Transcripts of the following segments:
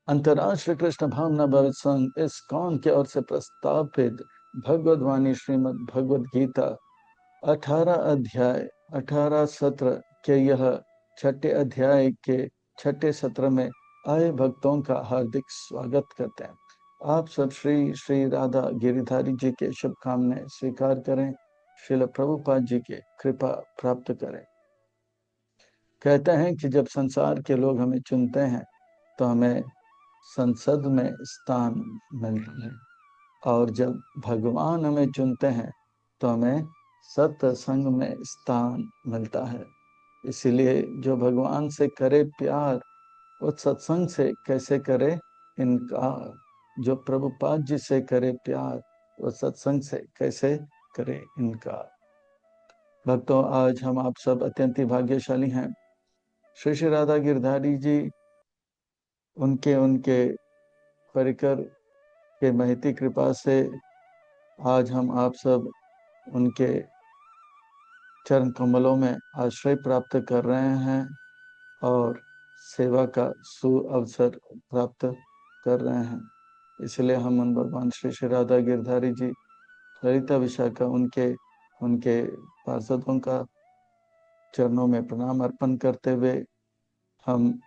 अंतर्राष्ट्रीय कृष्ण भावना भवित संघ इस्कॉन की ओर से प्रस्तावित भगवद वाणी श्रीमद् भगवद गीता 18 अध्याय 18 सत्र के यह छठे अध्याय के छठे सत्र में आए भक्तों का हार्दिक स्वागत करते हैं। आप सब श्री श्री राधा गिरिधारी जी के शुभकामनाएं स्वीकार करें, श्रील प्रभुपाद जी के कृपा प्राप्त करें। कहते हैं कि जब संसार के लोग हमें चुनते हैं तो हमें संसद में स्थान मिलता है, और जब भगवान हमें चुनते हैं तो हमें सत्संग में स्थान मिलता है। इसीलिए जो भगवान से करे प्यार वो सत्संग से कैसे करे इनकार, जो प्रभुपाद जी से करे प्यार वो सत्संग से कैसे करे इनकार। भक्तों, आज हम आप सब अत्यंत भाग्यशाली हैं। श्री श्री राधा गिरधारी जी उनके परिकर के महती कृपा से आज हम आप सब उनके चरण कमलों में आश्रय प्राप्त कर रहे हैं और सेवा का सुअवसर प्राप्त कर रहे हैं। इसलिए हम उन भगवान श्री श्री राधा गिरधारी जी, ललिता विशाखा, उनके पार्षदों का चरणों में प्रणाम अर्पण करते हुए हम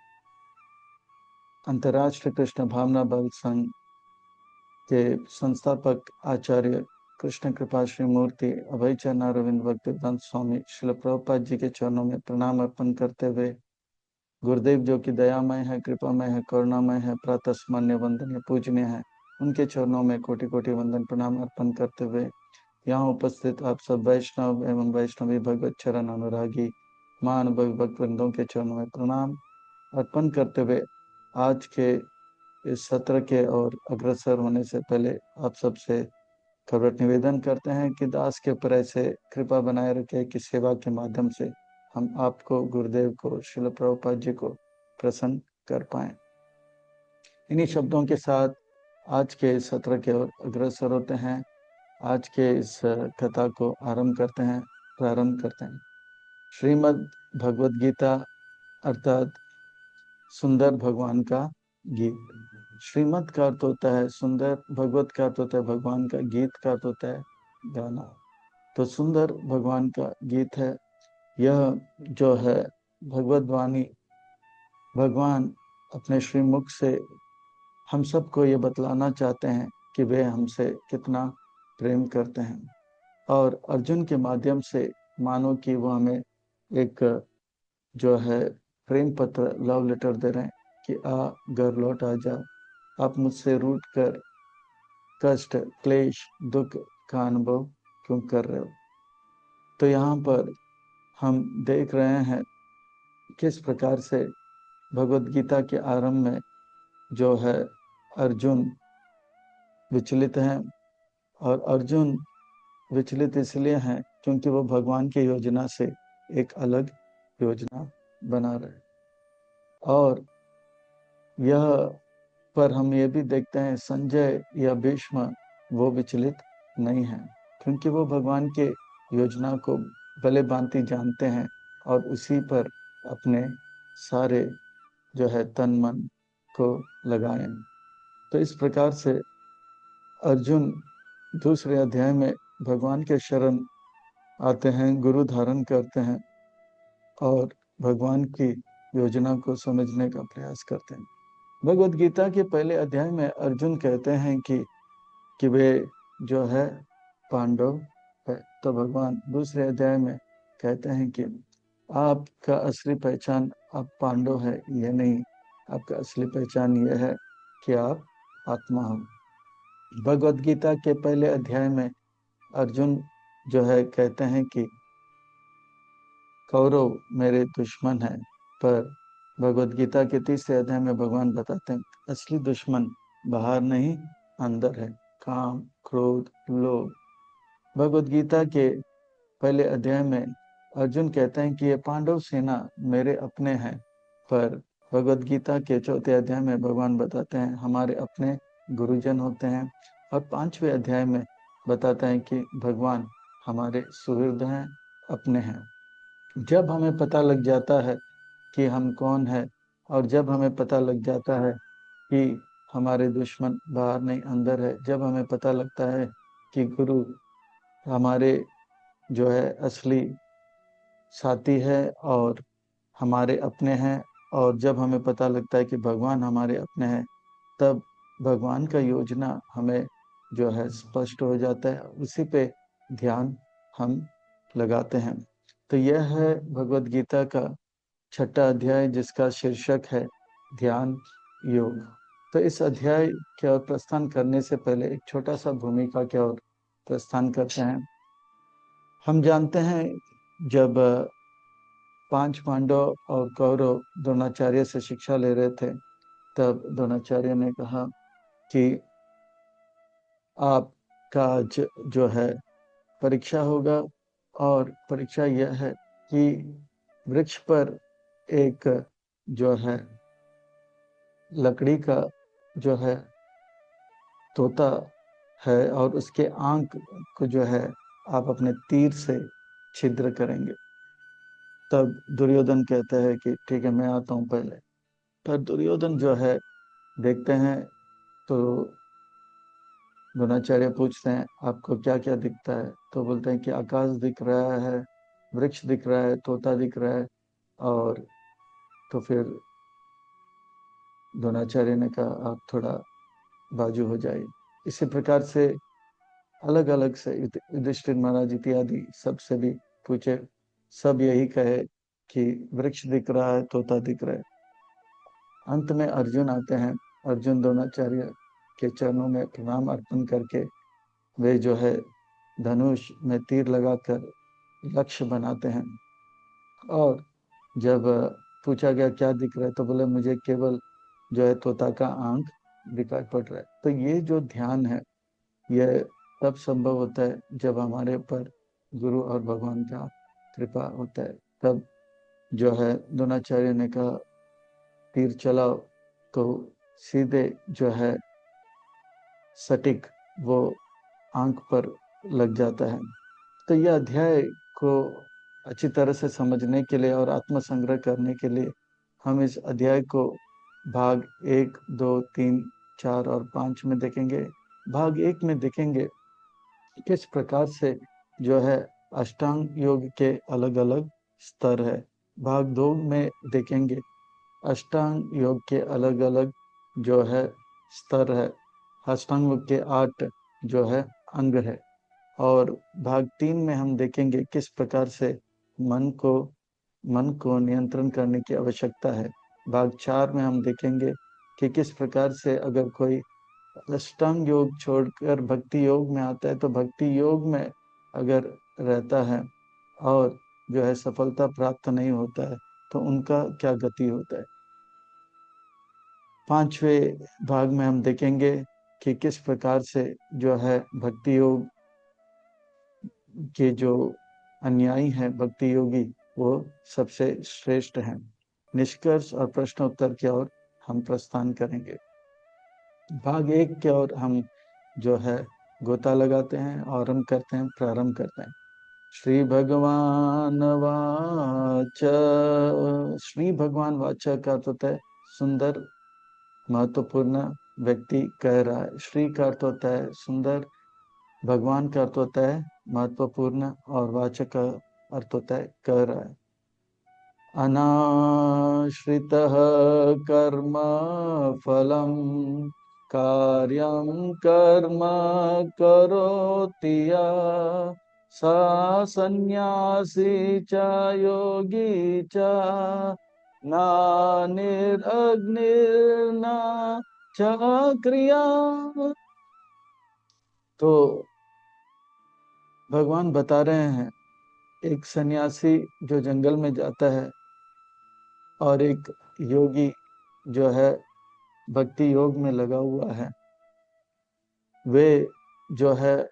अंतर्राष्ट्रीय कृष्ण भावना भक्त संघ के संस्थापक आचार्य कृष्ण कृपा श्री मूर्ति अभय चरण अरविंद भक्तिवेदांत स्वामी श्रील प्रभुपाद जी के चरणों में प्रणाम अर्पण करते हुए गुरुदेव जो कि दयामय है, कृपामय है, करुणामय है, प्रातः स्मरणीय वंदनीय पूजनीय है, उनके चरणों में कोटि कोटि वंदन प्रणाम अर्पण करते हुए यहाँ उपस्थित आप सब वैष्णव एवं वैष्णवी भगवत चरण अनुरागी महानुभवी भक्तवृंदों के चरणों में प्रणाम अर्पण करते हुए आज के इस सत्र के और अग्रसर होने से पहले आप सबसे खबर निवेदन करते हैं कि दास के ऊपर ऐसे कृपा बनाए रखे कि सेवा के माध्यम से हम आपको, गुरुदेव को, श्रील प्रभुपाद जी को प्रसन्न कर पाए। इन्हीं शब्दों के साथ आज के इस सत्र के ओर अग्रसर होते हैं। आज के इस कथा को प्रारंभ करते हैं। श्रीमद् भगवद गीता अर्थात सुंदर भगवान का गीत। श्रीमद् का अर्थ होता है सुंदर, भगवत का अर्थ होता है भगवान का, गीत का अर्थ होता है गाना। तो सुंदर भगवान का गीत है यह, जो है भगवद वाणी। भगवान अपने श्रीमुख से हम सबको ये बतलाना चाहते हैं कि वे हमसे कितना प्रेम करते हैं, और अर्जुन के माध्यम से मानो कि वो हमें एक जो है प्रेम पत्र, लव लेटर दे रहे हैं कि आ घर लौट आ जा, आप मुझसे रूठ कर कष्ट, क्लेश, दुख का अनुभव क्यों कर रहे हो। तो यहाँ पर हम देख रहे हैं किस प्रकार से भगवद गीता के आरंभ में जो है अर्जुन विचलित हैं, और अर्जुन विचलित इसलिए हैं क्योंकि वो भगवान की योजना से एक अलग योजना बना रहे। और यह पर हम ये भी देखते हैं संजय या भीष्म वो विचलित नहीं है, क्योंकि वो भगवान के योजना को भले भांति जानते हैं और उसी पर अपने सारे जो है तन मन को लगाए। तो इस प्रकार से अर्जुन दूसरे अध्याय में भगवान के शरण आते हैं, गुरु धारण करते हैं और भगवान की योजना को समझने का प्रयास करते हैं। भगवद गीता के पहले अध्याय में अर्जुन कहते हैं कि वे जो है पांडव है। तो भगवान दूसरे अध्याय में कहते हैं कि आपका असली पहचान आप पांडव है ये नहीं, आपका असली पहचान ये है कि आप आत्मा हो। भगवद गीता के पहले अध्याय में अर्जुन जो है कहते हैं कि कौरव मेरे दुश्मन है, पर भगवद गीता के तीसरे अध्याय में भगवान बताते हैं असली दुश्मन बाहर नहीं अंदर है, काम, क्रोध, लोभ। भगवद गीता के पहले अध्याय में अर्जुन कहते हैं कि ये पांडव सेना मेरे अपने हैं, पर भगवद गीता के चौथे अध्याय में भगवान बताते हैं हमारे अपने गुरुजन होते हैं, और पांचवें अध्याय में बताते हैं कि भगवान हमारे सुहृद हैं, अपने हैं। जब हमें पता लग जाता है कि हम कौन है और जब हमें पता लग जाता है कि हमारे दुश्मन बाहर नहीं अंदर है, जब हमें पता लगता है कि गुरु हमारे जो है असली साथी है और हमारे अपने हैं, और जब हमें पता लगता है कि भगवान हमारे अपने हैं, तब भगवान का योजना हमें जो है स्पष्ट हो जाता है, उसी पे ध्यान हम लगाते हैं। तो यह है भगवत गीता का छठा अध्याय, जिसका शीर्षक है ध्यान योग। तो इस अध्याय की ओर प्रस्थान करने से पहले एक छोटा सा भूमिका की ओर प्रस्थान करते हैं। हम जानते हैं जब पांच पांडव और कौरव द्रोणाचार्य से शिक्षा ले रहे थे, तब द्रोणाचार्य ने कहा कि आपका जो है परीक्षा होगा, और परीक्षा यह है कि वृक्ष पर एक जो है लकड़ी का जो है तोता है, और उसके आंख को जो है आप अपने तीर से छिद्र करेंगे। तब दुर्योधन कहता है कि ठीक है, मैं आता हूँ पहले। पर दुर्योधन जो है देखते हैं तो द्रोणाचार्य पूछते हैं आपको क्या क्या दिखता है, तो बोलते हैं कि आकाश दिख रहा है, वृक्ष दिख रहा है, तोता दिख रहा है। और तो फिर द्रोणाचार्य ने कहा आप थोड़ा बाजू हो जाइए। इसी प्रकार से अलग अलग से युधिष्ठिर महाराज इत्यादि सबसे भी पूछे, सब यही कहे कि वृक्ष दिख रहा है, तोता दिख रहा है। अंत में अर्जुन आते हैं। अर्जुन द्रोणाचार्य के चरणों में प्रणाम अर्पण करके वे जो है धनुष में तीर लगाकर लक्ष्य बनाते हैं। और जब पूछा गया क्या दिख रहा है, तो बोले मुझे केवल जो है तोता का आंख दिखाई पड़ रहा है। तो ये जो ध्यान है, यह तब संभव होता है जब हमारे ऊपर गुरु और भगवान का कृपा होता है। तब जो है द्रोणाचार्य ने कहा तीर चलाओ, तो सीधे जो है सटीक वो आंख पर लग जाता है। तो यह अध्याय को अच्छी तरह से समझने के लिए और आत्मसंग्रह करने के लिए हम इस अध्याय को भाग 1, 2, 3, 4 और 5 में देखेंगे। भाग 1 में देखेंगे किस प्रकार से जो है अष्टांग योग के अलग अलग स्तर है। भाग 2 में देखेंगे अष्टांग योग के अलग अलग जो है स्तर है। अष्टांग योग के 8 जो है अंग है। और भाग 3 में हम देखेंगे किस प्रकार से मन को नियंत्रण करने की आवश्यकता है। भाग 4 में हम देखेंगे कि किस प्रकार से अगर कोई अष्टांग योग छोड़कर भक्ति योग में आता है, तो भक्ति योग में अगर रहता है और जो है सफलता प्राप्त नहीं होता है, तो उनका क्या गति होता है। 5वें भाग में हम देखेंगे कि किस प्रकार से जो है भक्ति योग के जो अनुयायी हैं, भक्ति योगी, वो सबसे श्रेष्ठ हैं। निष्कर्ष और प्रश्नोत्तर की ओर हम प्रस्थान करेंगे। भाग 1 की ओर हम जो है गोता लगाते हैं और हम प्रारंभ करते हैं। श्री भगवान वाच। श्री भगवान वाचा का अर्थ होता है सुंदर, महत्वपूर्ण व्यक्ति कह रहा है। श्री का अर्थ होता है सुंदर, भगवान का अर्थ होता है महत्वपूर्ण, और वाचक का अर्थ होता है कह रहा है। अनाश्रितः कर्म फलम कार्यं कर्म करोति यः सा सन्यासी च योगी च न निरग्निर्न च क्रिया। तो भगवान बता रहे हैं एक सन्यासी जो जंगल में जाता है और एक योगी जो है भक्ति योग में लगा हुआ है, वे जो है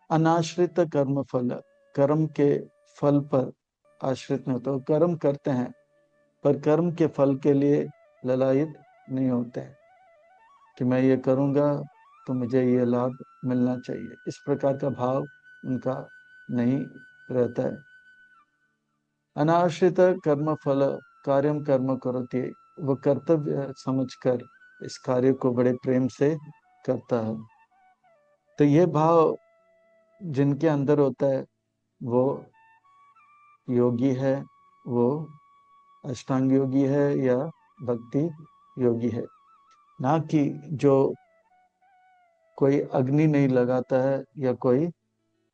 अनाश्रित कर्म फल, कर्म के फल पर आश्रित नहीं होते। कर्म करते हैं पर कर्म के फल के लिए ललायित नहीं होते हैं कि मैं ये करूँगा तो मुझे ये लाभ मिलना चाहिए। इस प्रकार का भाव उनका नहीं रहता है। अनाश्रित कर्म फल कार्यम कर्म करोति, वो कर्तव्य समझकर इस कार्य को बड़े प्रेम से करता है। तो ये भाव जिनके अंदर होता है वो योगी है, वो अष्टांग योगी है या भक्ति योगी है। ना कि जो कोई अग्नि नहीं लगाता है या कोई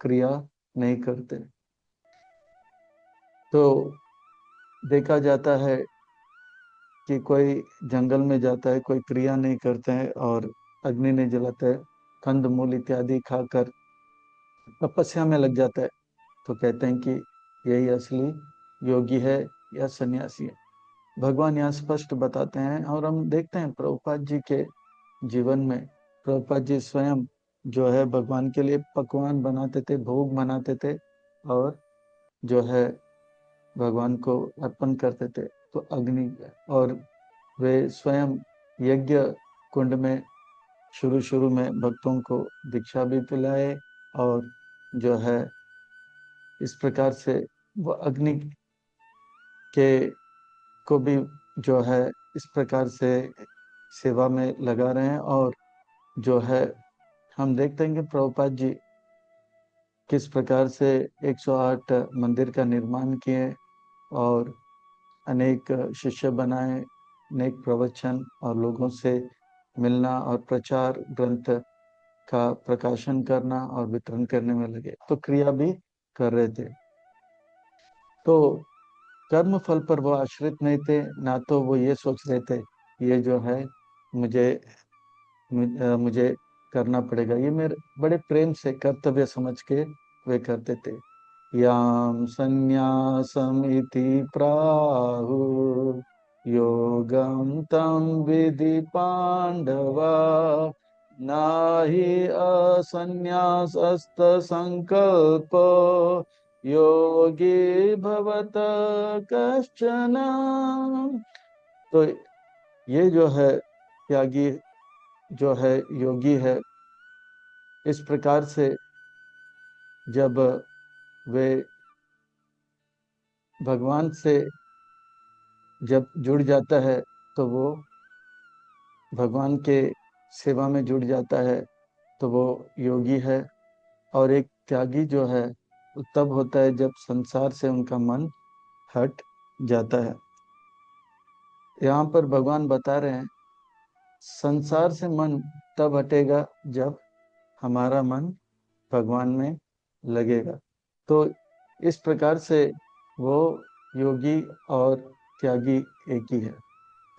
क्रिया नहीं करते। तो देखा जाता है कि कोई जंगल में जाता है, कोई क्रिया नहीं करते हैं और अग्नि नहीं जलाते है, कंद मूल इत्यादि खाकर तपस्या में लग जाता है, तो कहते हैं कि यही असली योगी है या सन्यासी है। भगवान यहाँ स्पष्ट बताते हैं और हम देखते हैं प्रभुपाद जी के जीवन में, प्रभुपाद जी स्वयं जो है भगवान के लिए पकवान बनाते थे, भोग बनाते थे और जो है भगवान को अर्पण करते थे। तो अग्नि, और वे स्वयं यज्ञ कुंड में शुरू शुरू में भक्तों को दीक्षा भी पिलाए और जो है इस प्रकार से वो अग्नि के को भी जो है इस प्रकार से सेवा में लगा रहे हैं। और जो है हम देखते हैं कि प्रभुपाद जी किस प्रकार से 108 मंदिर का निर्माण किए और अनेक शिष्य बनाए, अनेक प्रवचन और लोगों से मिलना और प्रचार ग्रंथ का प्रकाशन करना और वितरण करने में लगे, तो क्रिया भी कर रहे थे। तो कर्म फल पर वो आश्रित नहीं थे, ना तो वो ये सोच रहे थे ये जो है मुझे मुझे करना पड़ेगा, ये मेरे बड़े प्रेम से कर्तव्य समझ के वे करते थे। याम संन्यासम इति प्राहु योगम तम विधि पांडवा नाहि असन्यासस्त संकल्प योगी भवत कश्चन। तो ये जो है त्यागी जो है योगी है, इस प्रकार से जब वे भगवान से जब जुड़ जाता है तो वो भगवान के सेवा में जुड़ जाता है, तो वो योगी है। और एक त्यागी जो है वो तब होता है जब संसार से उनका मन हट जाता है। यहाँ पर भगवान बता रहे हैं संसार से मन तब हटेगा जब हमारा मन भगवान में लगेगा। तो इस प्रकार से वो योगी और त्यागी एक ही है।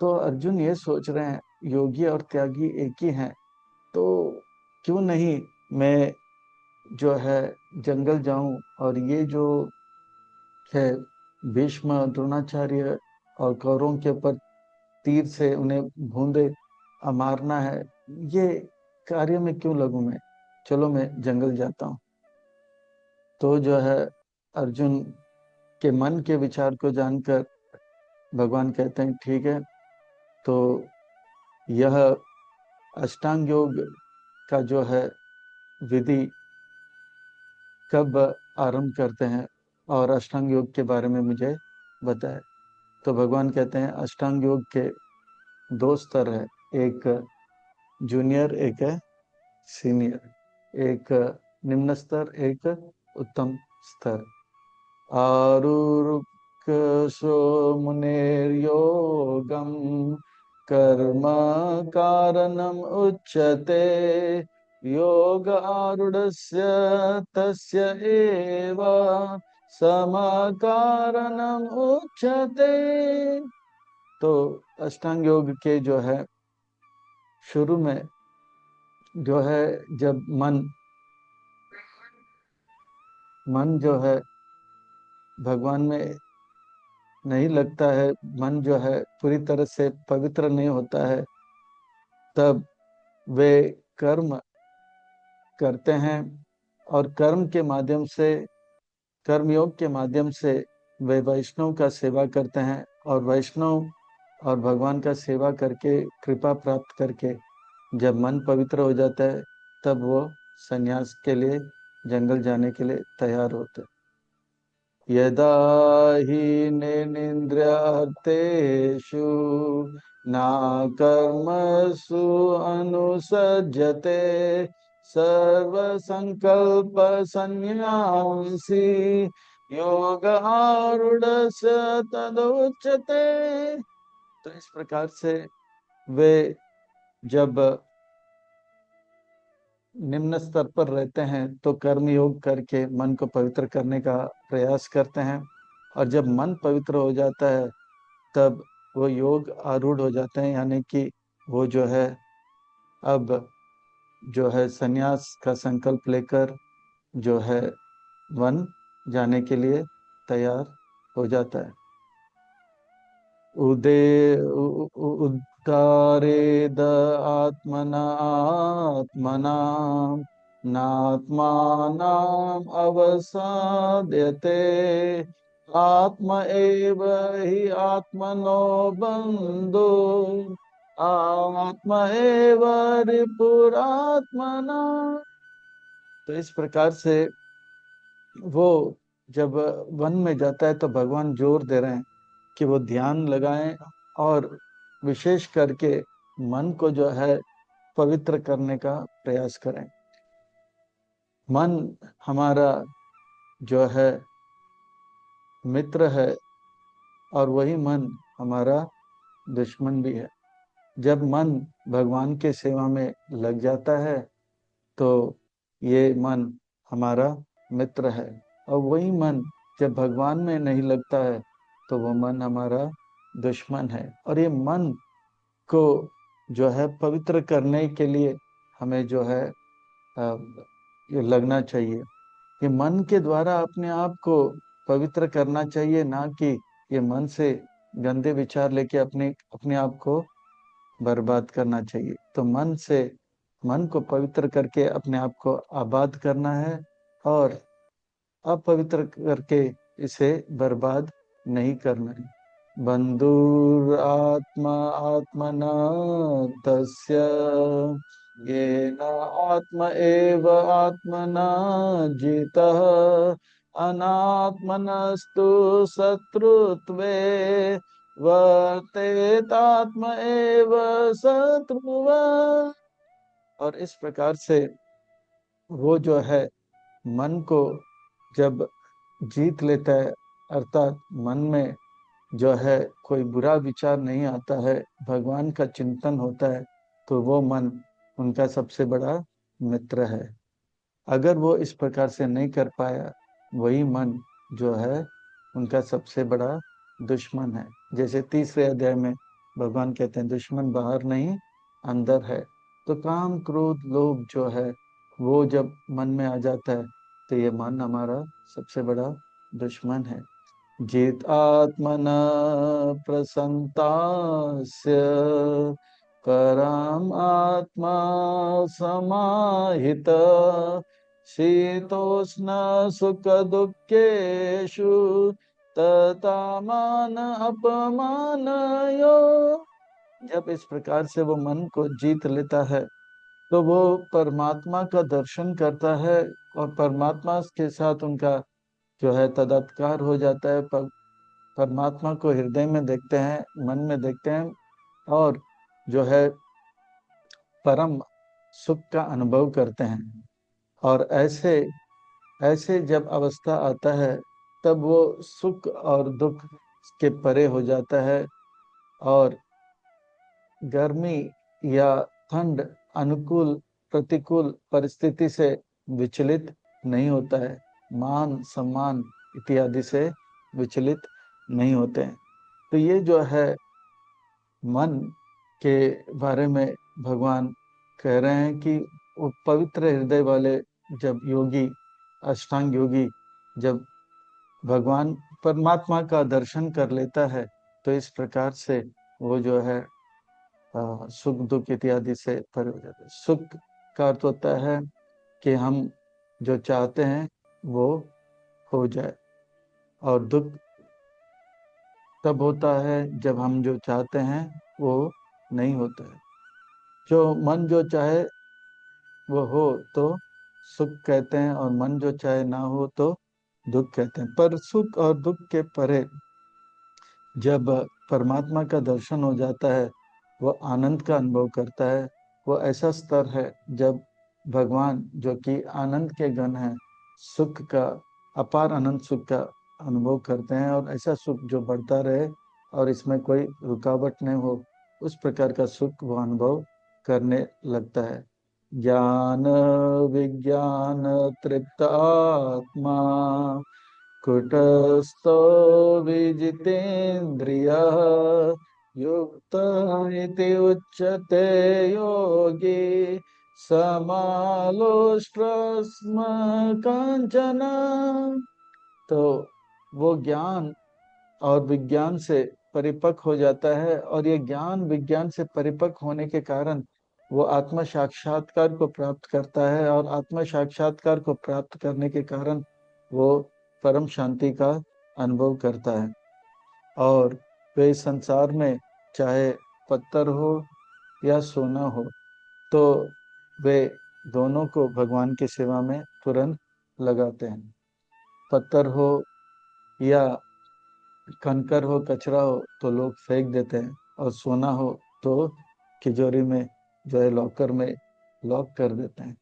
तो अर्जुन ये सोच रहे हैं योगी और त्यागी एक ही हैं, तो क्यों नहीं मैं जो है जंगल जाऊं और ये जो है भीष्म द्रोणाचार्य और कौरवों के ऊपर तीर से उन्हें बूंदे मारना है, ये कार्य में क्यों लगूं मैं, चलो मैं जंगल जाता हूँ। तो जो है अर्जुन के मन के विचार को जानकर भगवान कहते हैं ठीक है, तो यह अष्टांग योग का जो है विधि कब आरंभ करते हैं और अष्टांग योग के बारे में मुझे बताए। तो भगवान कहते हैं अष्टांग योग के दो स्तर है, एक जूनियर एक है सीनियर, एक निम्न स्तर एक उत्तम स्तर। आरुरुक्षो मुनेर्योगम कर्म कारणम उच्यते योग आरूढ़स्य तस्य एव सम कारणम उच्यते। तो अष्टांग योग के जो है शुरू में जो है जब मन जो है भगवान में नहीं लगता है, मन जो है पूरी तरह से पवित्र नहीं होता है, तब वे कर्म करते हैं और कर्म के माध्यम से, कर्मयोग के माध्यम से वे वैष्णव का सेवा करते हैं और वैष्णव और भगवान का सेवा करके कृपा प्राप्त करके जब मन पवित्र हो जाता है तब वो संन्यास के लिए जंगल जाने के लिए तैयार होते हैं। यदा हि निन्द्रियार्थेषु न कर्मसु अनुसज्जते सर्वसंकल्प संन्यासी योग आरूढ़स्य तदुच्यते। तो इस प्रकार से वे जब निम्न स्तर पर रहते हैं तो कर्म योग करके मन को पवित्र करने का प्रयास करते हैं, और जब मन पवित्र हो जाता है तब वो योग आरूढ़ हो जाते हैं, यानी कि वो जो है अब जो है संन्यास का संकल्प लेकर जो है वन जाने के लिए तैयार हो जाता है। उद्धारेद आत्मना आत्मना नात्मानम् अवसाद्यते आत्म एव हि आत्मनो बन्धु आत्म एव रिपुरात्मना। तो इस प्रकार से वो जब वन में जाता है तो भगवान जोर दे रहे हैं कि वो ध्यान लगाएं और विशेष करके मन को जो है पवित्र करने का प्रयास करें। मन हमारा जो है मित्र है और वही मन हमारा दुश्मन भी है। जब मन भगवान के सेवा में लग जाता है तो ये मन हमारा मित्र है, और वही मन जब भगवान में नहीं लगता है तो वो मन हमारा दुश्मन है। और ये मन को जो है पवित्र करने के लिए हमें जो है ये लगना चाहिए। ये मन के द्वारा अपने आप को पवित्र करना चाहिए, ना कि ये मन से गंदे विचार लेके अपने अपने आप को बर्बाद करना चाहिए। तो मन से मन को पवित्र करके अपने आप को आबाद करना है, और अपवित्र करके इसे बर्बाद नहीं करना है। बंधुर आत्मा आत्मना तस्य येन आत्म एव आत्मना जितः अनात्मनस्तु शत्रुत्वे वर्तेतात्म एव शत्रुवा। और इस प्रकार से वो जो है मन को जब जीत लेता है, अर्थात मन में जो है कोई बुरा विचार नहीं आता है, भगवान का चिंतन होता है, तो वो मन उनका सबसे बड़ा मित्र है। अगर वो इस प्रकार से नहीं कर पाया, वही मन जो है उनका सबसे बड़ा दुश्मन है। जैसे तीसरे अध्याय में भगवान कहते हैं दुश्मन बाहर नहीं अंदर है। तो काम क्रोध लोभ जो है वो जब मन में आ जाता है तो ये मन हमारा सबसे बड़ा दुश्मन है। जित आत्मना प्रसन्तास्य परम आत्मा समाहित शीतोष्ण सुख दुखेषु तथा मान अपमान यो। जब इस प्रकार से वो मन को जीत लेता है तो वो परमात्मा का दर्शन करता है, और परमात्मा के साथ उनका जो है तदात्कार हो जाता है। परमात्मा को हृदय में देखते हैं, मन में देखते हैं, और जो है परम सुख का अनुभव करते हैं। और ऐसे ऐसे जब अवस्था आता है तब वो सुख और दुख के परे हो जाता है, और गर्मी या ठंड अनुकूल प्रतिकूल परिस्थिति से विचलित नहीं होता है, मान सम्मान इत्यादि से विचलित नहीं होते हैं। तो ये जो है मन के बारे में भगवान कह रहे हैं कि वो पवित्र हृदय वाले जब योगी अष्टांग योगी जब भगवान परमात्मा का दर्शन कर लेता है तो इस प्रकार से वो जो है सुख दुख इत्यादि से परे हो जाता है। सुख का अर्थ होता है कि हम जो चाहते हैं वो हो जाए, और दुख तब होता है जब हम जो चाहते हैं वो नहीं होता है। जो मन जो चाहे वो हो तो सुख कहते हैं, और मन जो चाहे ना हो तो दुख कहते हैं। पर सुख और दुख के परे जब परमात्मा का दर्शन हो जाता है, वो आनंद का अनुभव करता है। वो ऐसा स्तर है जब भगवान जो कि आनंद के गण हैं, सुख का, अपार अनंत सुख का अनुभव करते हैं, और ऐसा सुख जो बढ़ता रहे और इसमें कोई रुकावट नहीं हो, उस प्रकार का सुख वो अनुभव करने लगता है। ज्ञान विज्ञान तृप्त आत्मा कुटस्थो विजितेन्द्रियः युक्त इति उच्यते योगी समालोष्टस्म कांचन। तो वो ज्ञान और विज्ञान से परिपक्व हो जाता है, और ये ज्ञान विज्ञान से परिपक्व होने के कारण वो आत्म साक्षात्कार को प्राप्त करता है, और आत्म साक्षात्कार को प्राप्त करने के कारण वो परम शांति का अनुभव करता है। और वे इस संसार में चाहे पत्थर हो या सोना हो, तो वे दोनों को भगवान की सेवा में तुरंत लगाते हैं। पत्थर हो या कंकर हो, कचरा हो, तो लोग फेंक देते हैं, और सोना हो तो तिजोरी में जो है लॉकर में लॉक कर देते हैं।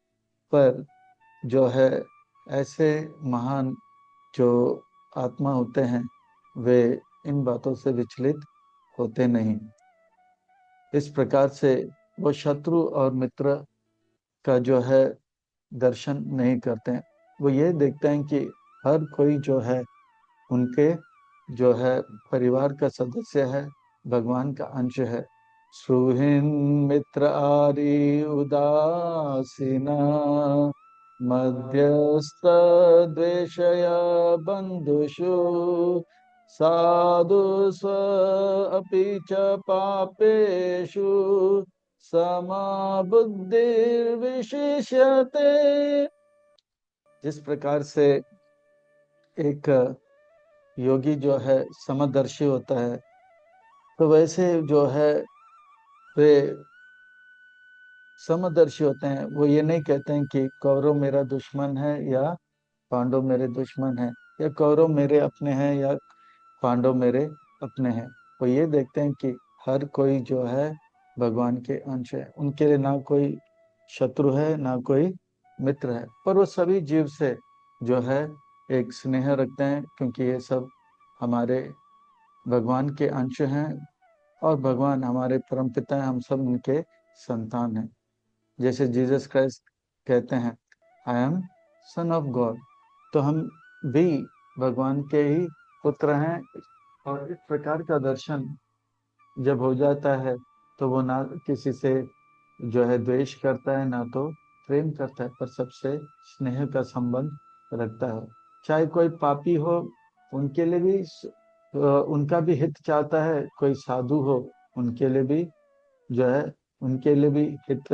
पर जो है ऐसे महान जो आत्मा होते हैं, वे इन बातों से विचलित होते नहीं। इस प्रकार से वो शत्रु और मित्र का जो है दर्शन नहीं करते हैं। वो ये देखते हैं कि हर कोई जो है उनके जो है परिवार का सदस्य है, भगवान का अंश है। सुहृन् मित्र आदि उदासीना मध्यस्थ द्वेषया बंधुषु साधु स्व अपि च पापेषु समा बुद्धिर्विशिष्यते। जिस प्रकार से एक योगी जो है समदर्शी होता है, तो वैसे जो है वे समदर्शी होते हैं। वो ये नहीं कहते हैं कि कौरव मेरा दुश्मन है या पांडव मेरे दुश्मन है, या कौरव मेरे अपने हैं या पांडव मेरे अपने हैं। वो ये देखते हैं कि हर कोई जो है भगवान के अंश है, उनके लिए ना कोई शत्रु है ना कोई मित्र है। पर वो सभी जीव से जो है एक स्नेह रखते हैं, क्योंकि ये सब हमारे भगवान के अंश हैं, और भगवान हमारे परमपिता हैं, हम सब उनके संतान हैं। जैसे जीसस क्राइस्ट कहते हैं, I am son of God, तो हम भी भगवान के ही पुत्र हैं। और इस प्रकार का दर्शन जब हो जाता है, तो वो ना किसी से जो है द्वेष करता है, ना तो प्रेम करता है, पर सबसे स्नेह का संबंध रखता है। चाहे कोई पापी हो, उनके लिए भी उनका भी हित चाहता है। कोई साधु हो, उनके लिए भी जो है उनके लिए भी हित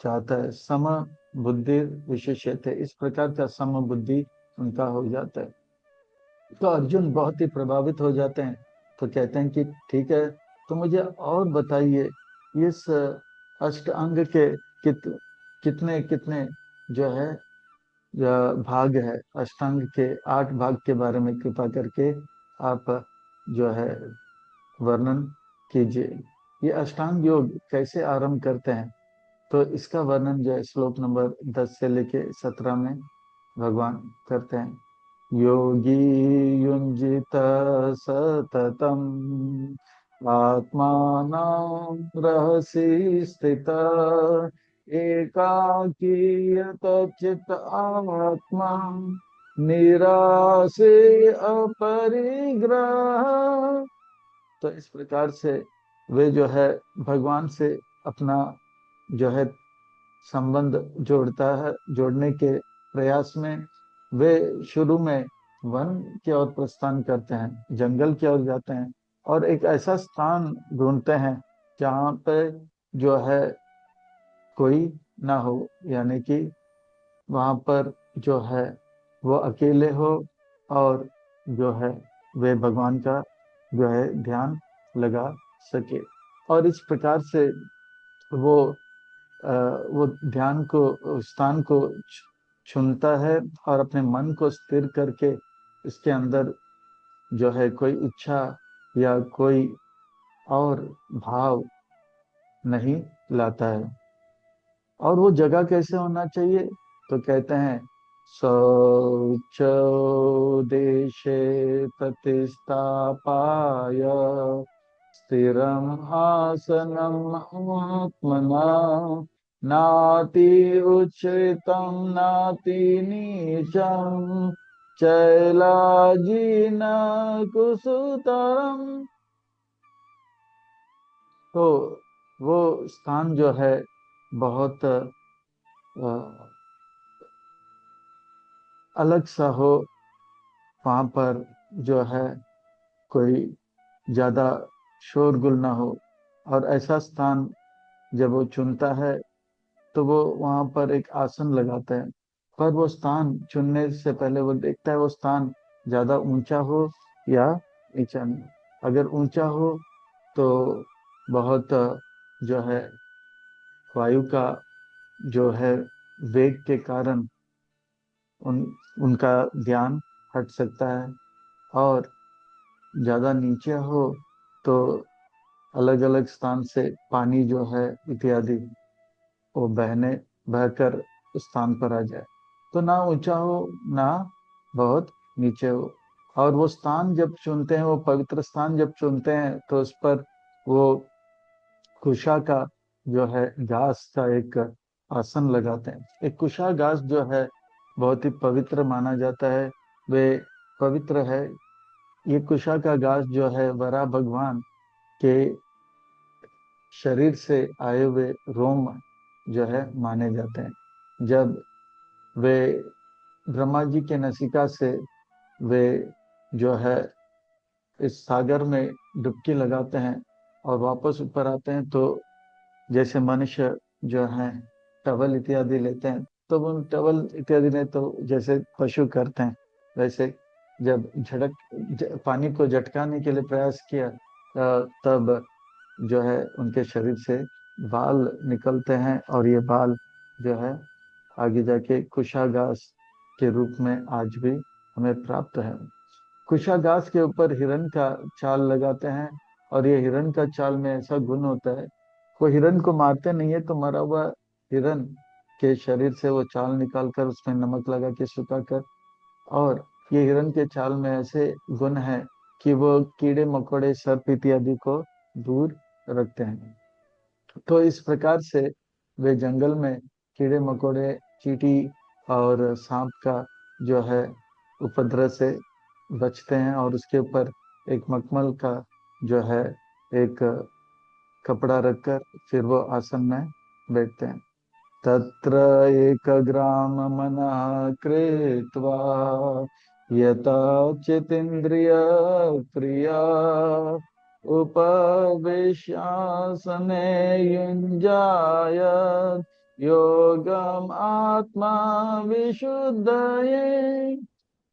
चाहता है। सम बुद्धि विशेषत है, इस प्रकार का सम बुद्धि उनका हो जाता है। तो अर्जुन बहुत ही प्रभावित हो जाते हैं, तो कहते हैं कि ठीक है, तो मुझे और बताइए, इस अष्टांग के कितने कितने जो है भाग है, अष्टांग के 8 भाग के बारे में कृपा करके आप जो है वर्णन कीजिए। ये अष्टांग योग कैसे आरंभ करते हैं, तो इसका वर्णन जो है श्लोक नंबर 10 से लेके 17 में भगवान करते हैं। योगी युंजित सततम आत्मानं रहसि स्थित एकाकीयत चित आत्मा निरासे अपरिग्रह। तो इस प्रकार से वे जो है भगवान से अपना जो है संबंध जोड़ता है, जोड़ने के प्रयास में वे शुरू में वन की ओर प्रस्थान करते हैं, जंगल की ओर जाते हैं, और एक ऐसा स्थान ढूंढते हैं जहाँ पे जो है कोई ना हो, यानी कि वहाँ पर जो है वो अकेले हो, और जो है वे भगवान का जो है ध्यान लगा सके। और इस प्रकार से वो वो ध्यान को, स्थान को चुनता है, और अपने मन को स्थिर करके इसके अंदर जो है कोई इच्छा या कोई और भाव नहीं लाता है। और वो जगह कैसे होना चाहिए, तो कहते हैं शौच देशे प्रतिष्ठापाय स्थिरम आसनम आत्मना नाति उच्चतम नाति नीचम चैलाजिन कुसुतरम। तो वो स्थान जो है बहुत अलग सा हो, वहां पर जो है कोई ज्यादा शोरगुल ना हो। और ऐसा स्थान जब वो चुनता है तो वो वहां पर एक आसन लगाता है। पर वो स्थान चुनने से पहले वो देखता है वो स्थान ज्यादा ऊंचा हो या नीचा नहीं। अगर ऊंचा हो तो बहुत जो है वायु का जो है वेग के कारण उन उनका ध्यान हट सकता है। और ज्यादा नीचे हो तो अलग अलग स्थान से पानी जो है इत्यादि वो बहकर उस स्थान पर आ जाए। तो ना ऊंचा हो ना बहुत नीचे हो। और वो स्थान जब चुनते हैं, वो पवित्र स्थान जब चुनते हैं, तो उस पर वो कुशा का जो है घास का एक आसन लगाते हैं। एक कुशा घास जो है बहुत ही पवित्र माना जाता है, वे पवित्र है। ये कुशा का घास जो है वरा भगवान के शरीर से आए हुए रोम जो है माने जाते हैं। जब वे ब्रह्मा जी के नसिका से वे जो है इस सागर में डुबकी लगाते हैं और वापस ऊपर आते हैं, तो जैसे मनुष्य जो है टवल इत्यादि लेते हैं, तो उन टवल इत्यादि ने तो जैसे पशु करते हैं, वैसे जब पानी को झटकाने के लिए प्रयास किया, तब जो है उनके शरीर से बाल निकलते हैं। और ये बाल जो है आगे जाके कुशाघास के रूप में आज भी हमें प्राप्त है। कुशाघास के ऊपर हिरण का चाल लगाते हैं। और ये हिरण का चाल में ऐसा गुण होता है, वो हिरण को मारते नहीं है, तो मरा हुआ हिरण के शरीर से वो चाल निकाल कर उसमें नमक लगा के सुखा कर, और ये हिरण के चाल में ऐसे गुण है कि वो कीड़े मकोड़े सर्प इत्यादि को दूर रखते हैं। तो इस प्रकार से वे जंगल में कीड़े मकोड़े, चींटी और सांप का जो है उपद्रव से बचते हैं। और उसके ऊपर एक मखमल का जो है एक कपड़ा रखकर फिर वो आसन में बैठते हैं। तत्र एक ग्राम मनः कृत्वा यथा चितीन्द्रिय क्रिया उपविश्यासने युञ्जाय योगम आत्मा विशुद्धये।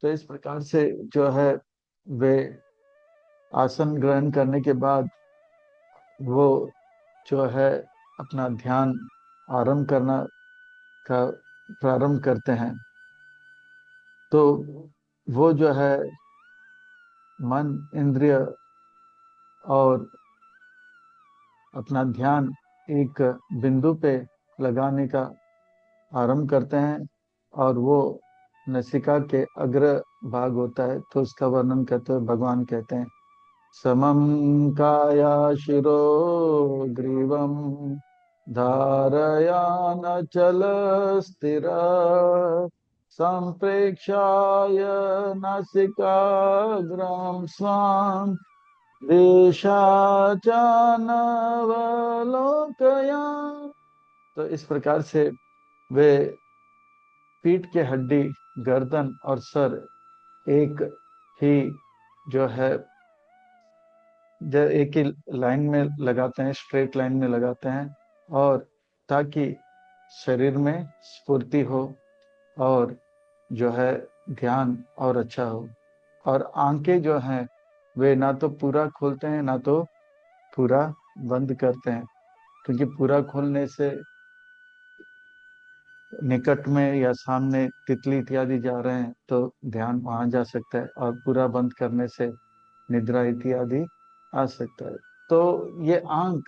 तो इस प्रकार से जो है वे आसन ग्रहण करने के बाद वो जो है अपना ध्यान आरंभ करना का प्रारंभ करते हैं। तो वो जो है मन, इंद्रिय और अपना ध्यान एक बिंदु पे लगाने का आरंभ करते हैं। और वो नसिका के अग्र भाग होता है, तो उसका वर्णन करते हुए भगवान कहते हैं समम काया शिरो ग्रीवम धारयानचल स्थिर संप्रेक्षाय नासिकाग्राम स्वाम देशाचानवलोकया। तो इस प्रकार से वे पीठ के हड्डी, गर्दन और सर एक ही जो है एक ही लाइन में लगाते हैं, स्ट्रेट लाइन में लगाते हैं, और ताकि शरीर में स्फूर्ति हो और जो है ध्यान और अच्छा हो। और आंखें जो हैं वे ना तो पूरा खोलते हैं ना तो पूरा बंद करते हैं, क्योंकि पूरा खोलने से निकट में या सामने तितली इत्यादि जा रहे हैं तो ध्यान वहां जा सकता है, और पूरा बंद करने से निद्रा इत्यादि आ सकता है। तो ये आंख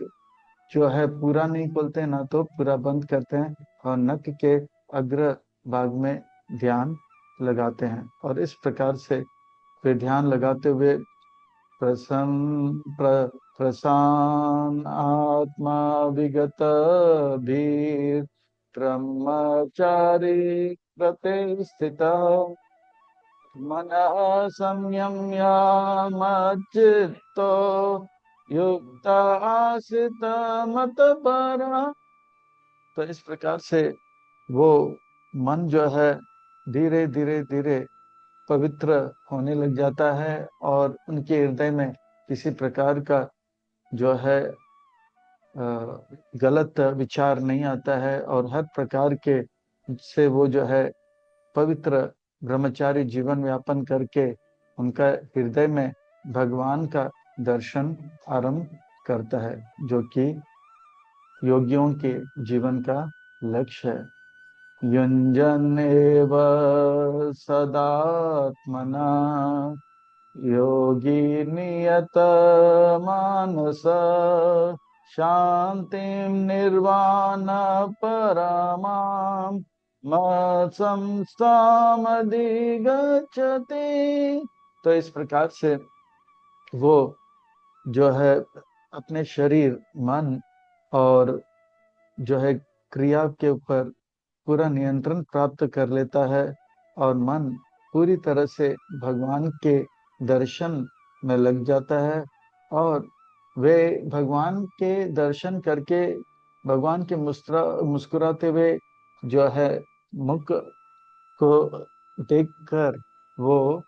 जो है पूरा नहीं खोलते हैं, ना तो पूरा बंद करते हैं, और नक के अग्र भाग में ध्यान लगाते हैं। और इस प्रकार से वे ध्यान लगाते हुए प्रसन्न आत्मा विगत भीर ब्रह्मचारी प्रति स्थिता मनः संयम्य मच्चित्तो युक्त आसित मत परा। तो इस प्रकार से वो मन जो है धीरे धीरे धीरे पवित्र होने लग जाता है, और उनके हृदय में किसी प्रकार का जो है गलत विचार नहीं आता है, और हर प्रकार के से वो जो है पवित्र ब्रह्मचारी जीवन यापन करके उनका हृदय में भगवान का दर्शन आरंभ करता है, जो कि योगियों के जीवन का लक्ष्य है। युञ्जन एव सदात्मना योगी नियत मानस शांतिं निर्वाण परामां मत्संस्थामधिगच्छति। तो इस प्रकार से वो जो है अपने शरीर, मन और जो है क्रिया के ऊपर पूरा नियंत्रण प्राप्त कर लेता है, और मन पूरी तरह से भगवान के दर्शन में लग जाता है। और वे भगवान के दर्शन करके भगवान के मुस्कुराते हुए जो है मुख को देखकर वो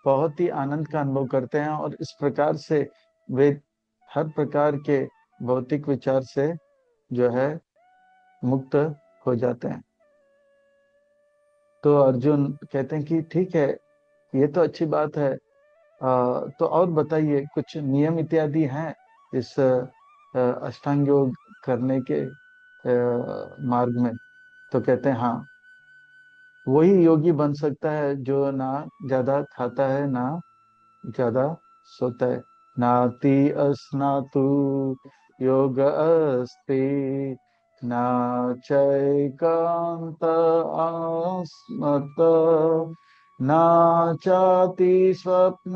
बहुत ही आनंद का अनुभव करते हैं, और इस प्रकार से वे हर प्रकार के भौतिक विचार से जो है मुक्त हो जाते हैं। तो अर्जुन कहते हैं कि ठीक है, ये तो अच्छी बात है, तो और बताइए कुछ नियम इत्यादि हैं इस अष्टांग योग करने के मार्ग में। तो कहते हैं हाँ, वही योगी बन सकता है जो ना ज्यादा खाता है ना ज्यादा सोता है। नाति अस्नातु योग अस्ति ना चैकांत आस्मत ना चाति स्वप्नशीलस्य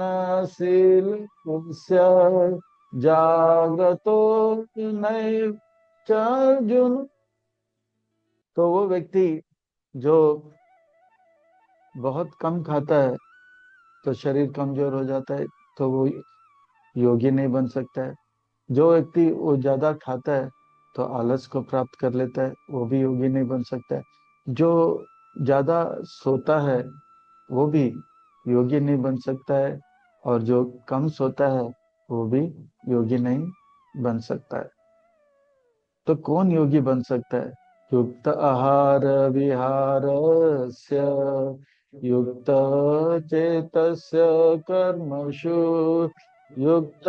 जाग्रतो नैव चार्जुन। तो वो व्यक्ति जो बहुत कम खाता है तो शरीर कमजोर हो जाता है, तो वो योगी नहीं बन सकता है। जो व्यक्ति वो ज्यादा खाता है तो आलस को प्राप्त कर लेता है, वो भी योगी नहीं बन सकता है। जो ज्यादा सोता है वो भी योगी नहीं बन सकता है, और जो कम सोता है वो भी योगी नहीं बन सकता है। तो कौन योगी बन सकता है? युक्त आहार विहारस्य युक्त चेतस्य कर्मसु युक्त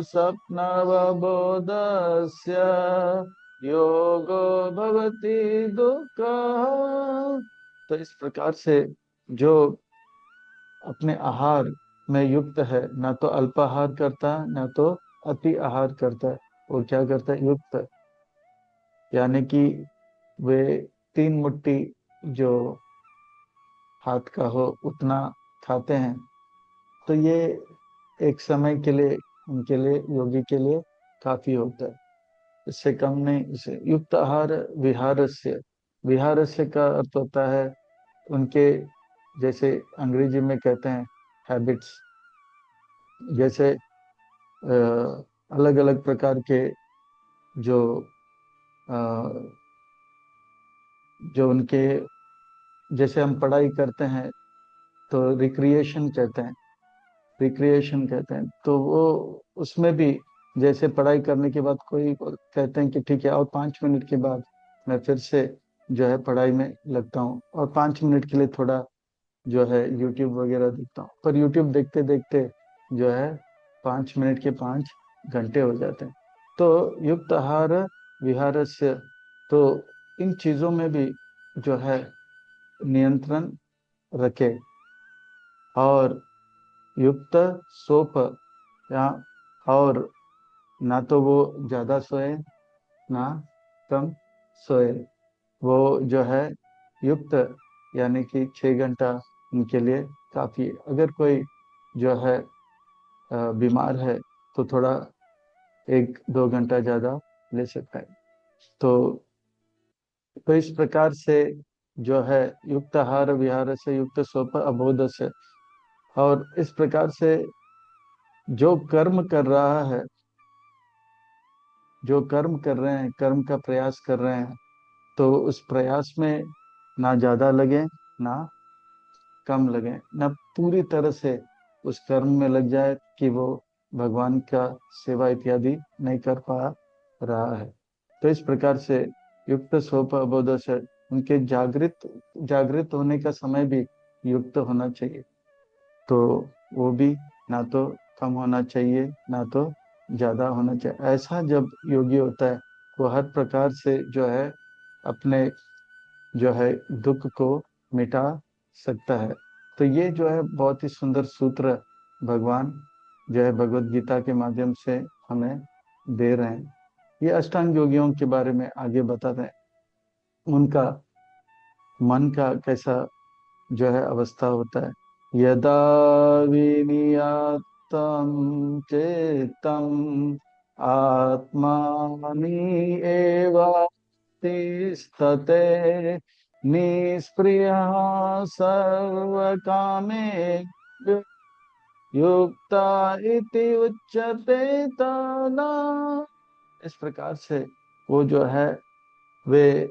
स्वप्नवबोधस्य योगो भवति दुःखः। तो इस प्रकार से जो अपने आहार में युक्त है, ना तो अल्पाहार करता है ना तो अति आहार करता है, और क्या करता है? युक्त, यानी कि वे 3 मुट्ठी जो हाथ का हो उतना खाते हैं। तो ये एक समय के लिए उनके लिए, योगी के लिए काफी होता है, इससे कम नहीं। इसे युक्त आहार विहारस्य, विहारस्य का अर्थ होता है उनके, जैसे अंग्रेजी में कहते हैं हैबिट्स, जैसे अलग अलग प्रकार के जो जो उनके, जैसे हम पढ़ाई करते हैं तो रिक्रिएशन कहते हैं, रिक्रिएशन कहते हैं। तो वो उसमें भी जैसे पढ़ाई करने के बाद कोई कहते हैं कि ठीक है, और 5 मिनट के बाद मैं फिर से जो है पढ़ाई में लगता हूँ, और 5 मिनट के लिए थोड़ा जो है यूट्यूब वगैरह देखता हूँ। पर यूट्यूब देखते देखते जो है 5 मिनट के 5 घंटे हो जाते हैं। तो युक्त आहार विहारस्य, तो इन चीजों में भी जो है नियंत्रण रखे और युक्त सोप या और ना तो वो ज्यादा सोए ना कम सोए, वो जो है युक्त यानी कि 6 घंटा उनके लिए काफी है। अगर कोई जो है बीमार है तो थोड़ा 1-2 घंटा ज्यादा ले सकता है। तो इस प्रकार से जो है युक्त आहार विहार से युक्त सोप अबोध से, और इस प्रकार से जो कर्म कर रहा है, जो कर्म कर रहे हैं, कर्म का प्रयास कर रहे हैं, तो उस प्रयास में ना ज्यादा लगे ना कम लगे, ना पूरी तरह से उस कर्म में लग जाए कि वो भगवान का सेवा इत्यादि नहीं कर पा रहा है। तो इस प्रकार से युक्त सोप अबोध से उनके जागृत जागृत होने का समय भी युक्त होना चाहिए। तो वो भी ना तो कम होना चाहिए ना तो ज्यादा होना चाहिए। ऐसा जब योगी होता है वो हर प्रकार से जो है अपने जो है दुख को मिटा सकता है। तो ये जो है बहुत ही सुंदर सूत्र भगवान जो है भगवत गीता के माध्यम से हमें दे रहे हैं। ये अष्टांग योगियों के बारे में आगे बताते हैं, उनका मन का कैसा जो है अवस्था होता है। यदा विनियतं चेतं आत्मानि एव तिष्ठते निष्क्रियः सर्वकामेषु युक्ता इति उच्यते तदा। इस प्रकार से वो जो है वे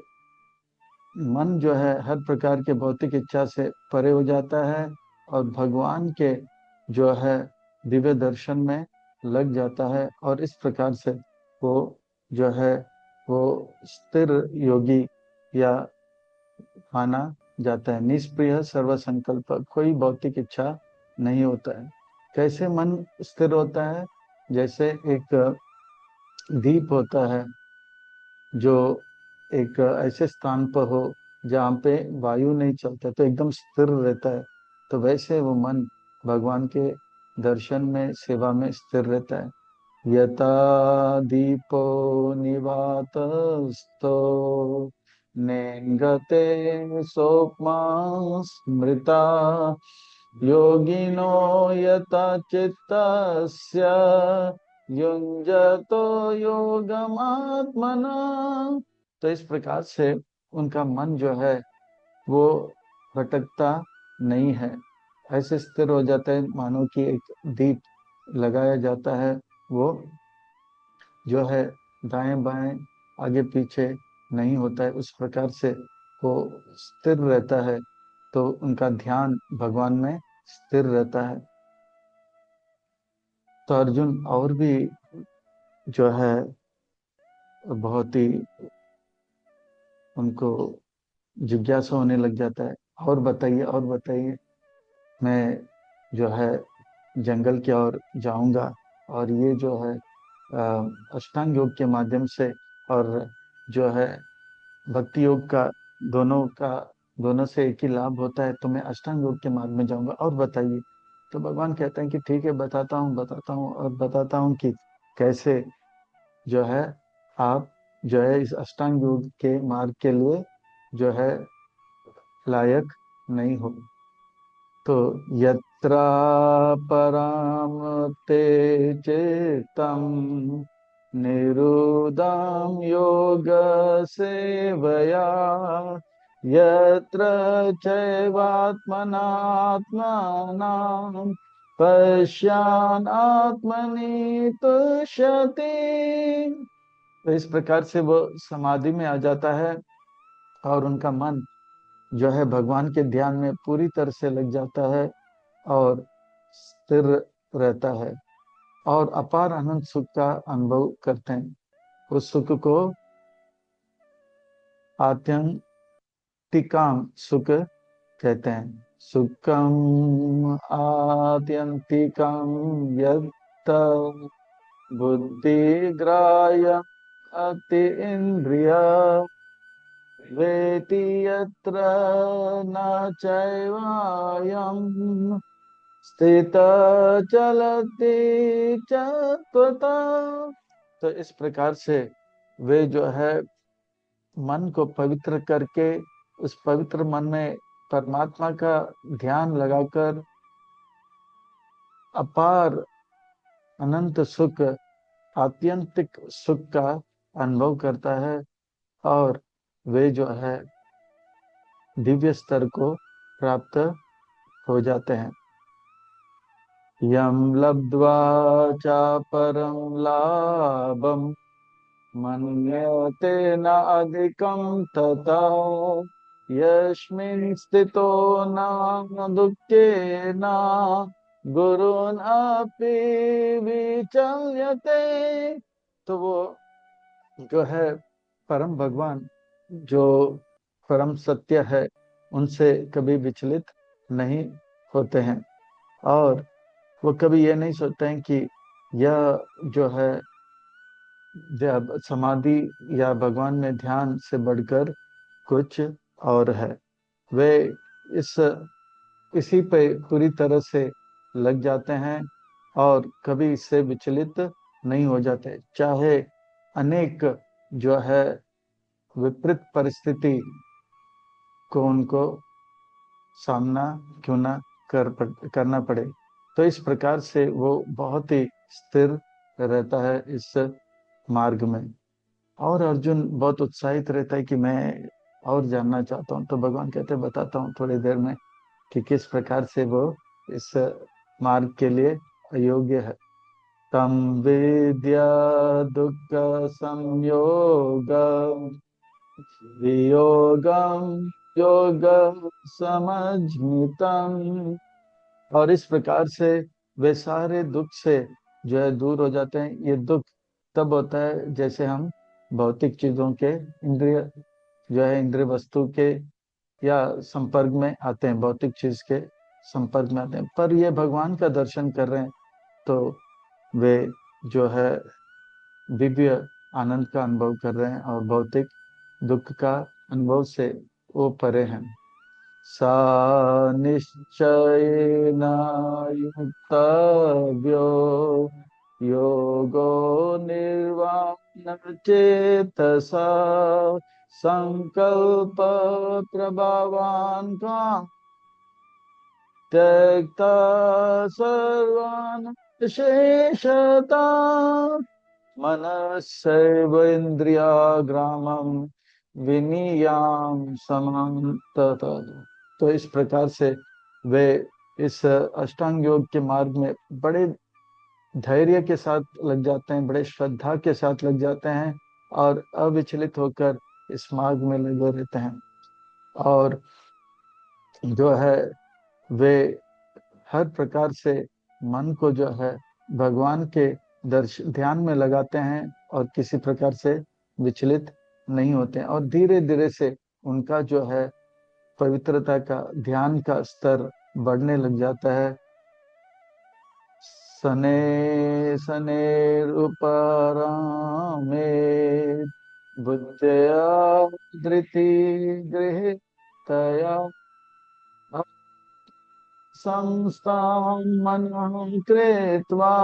मन जो है हर प्रकार के भौतिक इच्छा से परे हो जाता है और भगवान के जो है दिव्य दर्शन में लग जाता है, और इस प्रकार से वो जो है वो स्थिर योगी या माना जाता है। निष्प्रिय सर्व संकल्प, कोई भौतिक इच्छा नहीं होता है। कैसे मन स्थिर होता है? जैसे एक दीप होता है जो एक ऐसे स्थान पर हो जहाँ पे वायु नहीं चलता, तो एकदम स्थिर रहता है। तो वैसे वो मन भगवान के दर्शन में सेवा में स्थिर रहता है। यथा दीपो निवातस्थो नेंगते सोपमा स्मृता योगिनो यथा चित्तस्य युञ्जतो योगमात्मना। तो इस प्रकार से उनका मन जो है वो भटकता नहीं है, ऐसे स्थिर हो जाता है मानो कि एक दीप लगाया जाता है, वो जो है दाएं बाएं आगे पीछे नहीं होता है, उस प्रकार से वो स्थिर रहता है। तो उनका ध्यान भगवान में स्थिर रहता है। तो अर्जुन और भी जो है बहुत ही उनको जिज्ञासा होने लग जाता है, और बताइए और बताइए, मैं जो है जंगल की ओर जाऊंगा और ये जो है अष्टांग योग के माध्यम से और जो है भक्ति योग का दोनों से एक ही लाभ होता है, तो मैं अष्टांग योग के मार्ग में जाऊंगा, और बताइए। तो भगवान कहते हैं कि ठीक है, बताता हूँ और बताता हूँ कि कैसे जो है आप जो है इस अष्टांग योग के मार्ग के लिए जो है लायक नहीं हो। तो यत्रा पराम ते चेतम निरुदाम योग सेवया यत्र चैवात्मनात्मानं पश्यान आत्मनि तुष्यति। तो इस प्रकार से वो समाधि में आ जाता है और उनका मन जो है भगवान के ध्यान में पूरी तरह से लग जाता है और स्थिर रहता है और अपार आनंद सुख का अनुभव करते हैं। उस सुख को आत्यंतिकाम सुख कहते हैं। सुखम आत्यंतिकम यत् बुद्धि ग्राह्य अति इंद्रिय वेति यत्र न चैवायम् स्थितः चलति चत्वतः। तो इस प्रकार से वे जो है मन को पवित्र करके उस पवित्र मन में परमात्मा का ध्यान लगाकर अपार अनंत सुख, आत्यंतिक सुख का अनुभव करता है और वे जो है दिव्य स्तर को प्राप्त हो जाते हैं। यम लब्ध्वा च परम लाभम मन्यते न अधिकं तथा यस्मिन् स्थितो न दुःखेन गुरुन् अपि विचल्यते। तो वो जो है परम भगवान जो परम सत्य है उनसे कभी विचलित नहीं होते हैं और वो कभी ये नहीं सोचते हैं कि यह जो है समाधि या भगवान में ध्यान से बढ़कर कुछ और है। वे इस इसी पे पूरी तरह से लग जाते हैं और कभी इससे विचलित नहीं हो जाते, चाहे अनेक जो है विपरीत परिस्थिति को उनको सामना क्यों ना करना पड़े। तो इस प्रकार से वो बहुत ही स्थिर रहता है इस मार्ग में। और अर्जुन बहुत उत्साहित रहता है कि मैं और जानना चाहता हूँ। तो भगवान कहते हैं बताता हूँ थोड़ी देर में कि किस प्रकार से वो इस मार्ग के लिए अयोग्य है। तम विद्या दुख संयोग वियोगम योग समझमितम। और इस प्रकार से वे सारे दुख से जो है दूर हो जाते हैं। ये दुख तब होता है जैसे हम भौतिक चीजों के इंद्रिय जो है इंद्रिय वस्तु के या संपर्क में आते हैं, भौतिक चीज के संपर्क में आते हैं। पर ये भगवान का दर्शन कर रहे हैं तो वे जो है दिव्य आनंद का अनुभव कर रहे हैं और भौतिक दुख का अनुभव से वो परे हैं। सा निश्चयेन युक्तव्यो योगो निर्वाण चेतसा संकल्प प्रभावान काम त्यक्ता सर्वान् शेषता मनस्सैव इन्द्रियाग्रामं विनियाम समन्तत। तो इस प्रकार से वे इस अष्टांग योग के मार्ग में बड़े धैर्य के साथ लग जाते हैं, बड़े श्रद्धा के साथ लग जाते हैं और अविचलित होकर इस मार्ग में लगे रहते हैं। और जो है वे हर प्रकार से मन को जो है भगवान के ध्यान में लगाते हैं और किसी प्रकार से विचलित नहीं होते हैं और धीरे धीरे से उनका जो है पवित्रता का ध्यान का स्तर बढ़ने लग जाता है। सने सने उपरामे बुद्धया धृति गृहीतया संस्थां मनः कृत्वा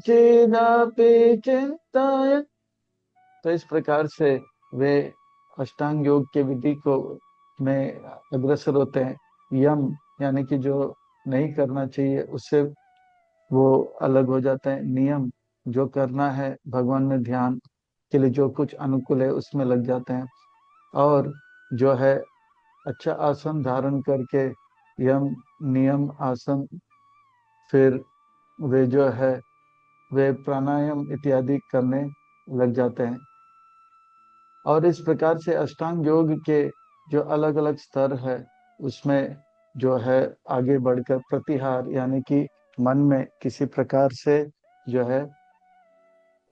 चिदपि चिन्तय। तो इस प्रकार से वे अष्टांग योग के विधि को में अग्रसर होते हैं। यम यानी कि जो नहीं करना चाहिए उससे वो अलग हो जाते हैं। नियम जो करना है भगवान में ध्यान के लिए जो कुछ अनुकूल है उसमें लग जाते हैं। और जो है अच्छा आसन धारण करके यम नियम आसन फिर वे जो है वे प्राणायाम इत्यादि करने लग जाते हैं। और इस प्रकार से अष्टांग योग के जो अलग अलग स्तर है उसमें जो है आगे बढ़कर प्रतिहार यानी कि मन में किसी प्रकार से जो है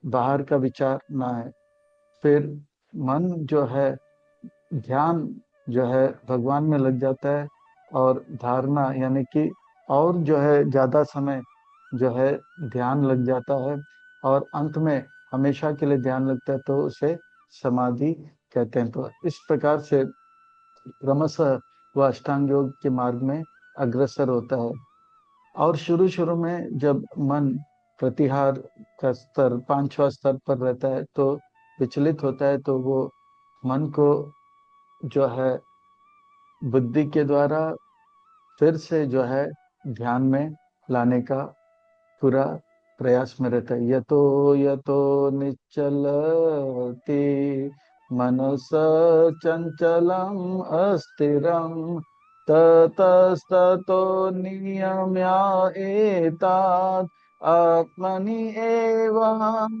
बाहर का विचार ना है। फिर मन जो है ध्यान जो है भगवान में लग जाता है और धारणा यानी कि और जो है ज्यादा समय जो है ध्यान लग जाता है और अंत में हमेशा के लिए ध्यान लगता है तो उसे समाधि कहते हैं। तो इस प्रकार से क्रमशः वह अष्टांग योग के मार्ग में अग्रसर होता है। और शुरू शुरू में जब मन प्रतिहार का स्तर पांचवा स्तर पर रहता है तो विचलित होता है, तो वो मन को जो है बुद्धि के द्वारा फिर से जो है ध्यान में लाने का पूरा प्रयास में रहता है। यतो यतो निश्चलति मनस चंचलम अस्थिरम ततस्ततो नियम्य एतात् आत्मनि एवावसन्नय।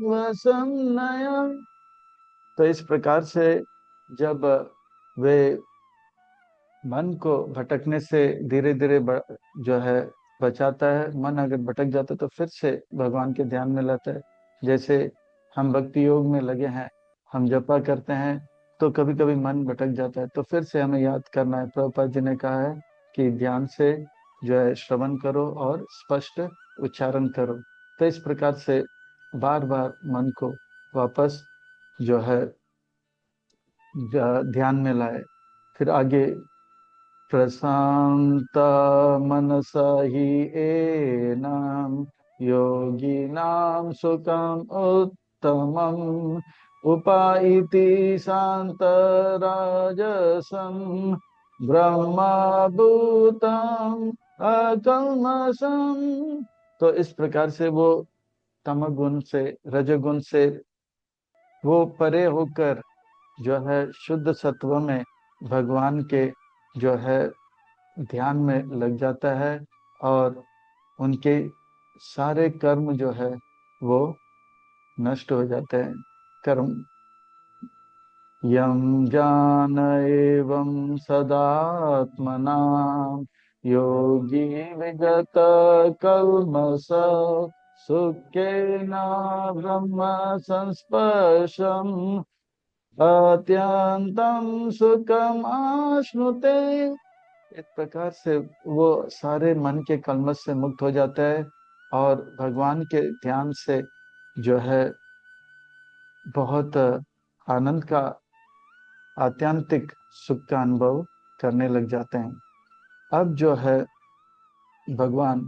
तो इस प्रकार से जब वे मन को भटकने से धीरे धीरे जो है बचाता है, मन अगर भटक जाता है तो फिर से भगवान के ध्यान में लाता है। जैसे हम भक्ति योग में लगे हैं, हम जपा करते हैं, तो कभी कभी मन भटक जाता है, तो फिर से हमें याद करना है। प्रभुपाद जी ने कहा है कि ध्यान से जो है श्रवण करो और स्पष्ट उच्चारण करो। तो इस प्रकार से बार बार मन को वापस जो है ध्यान में लाए। फिर आगे प्रशांत मनसा हि एनं योगिनां सुखम् उत्तमम् उपायिति शान्तराजसं ब्रह्मभूतम् अकल्मषम्। तो इस प्रकार से वो तमगुण से, रजगुण से वो परे होकर जो है शुद्ध सत्व में भगवान के जो है ध्यान में लग जाता है, और उनके सारे कर्म जो है वो नष्ट हो जाते हैं। कर्म यम ज्ञान एवं सदात्मना योगी विगत कल्मष सुखेन ब्रह्म संस्पर्शम अत्यंतम सुखम आश्नुते। इस प्रकार से वो सारे मन के कलमश से मुक्त हो जाता है और भगवान के ध्यान से जो है बहुत आनंद का, आत्यंतिक सुख का अनुभव करने लग जाते हैं। अब जो है भगवान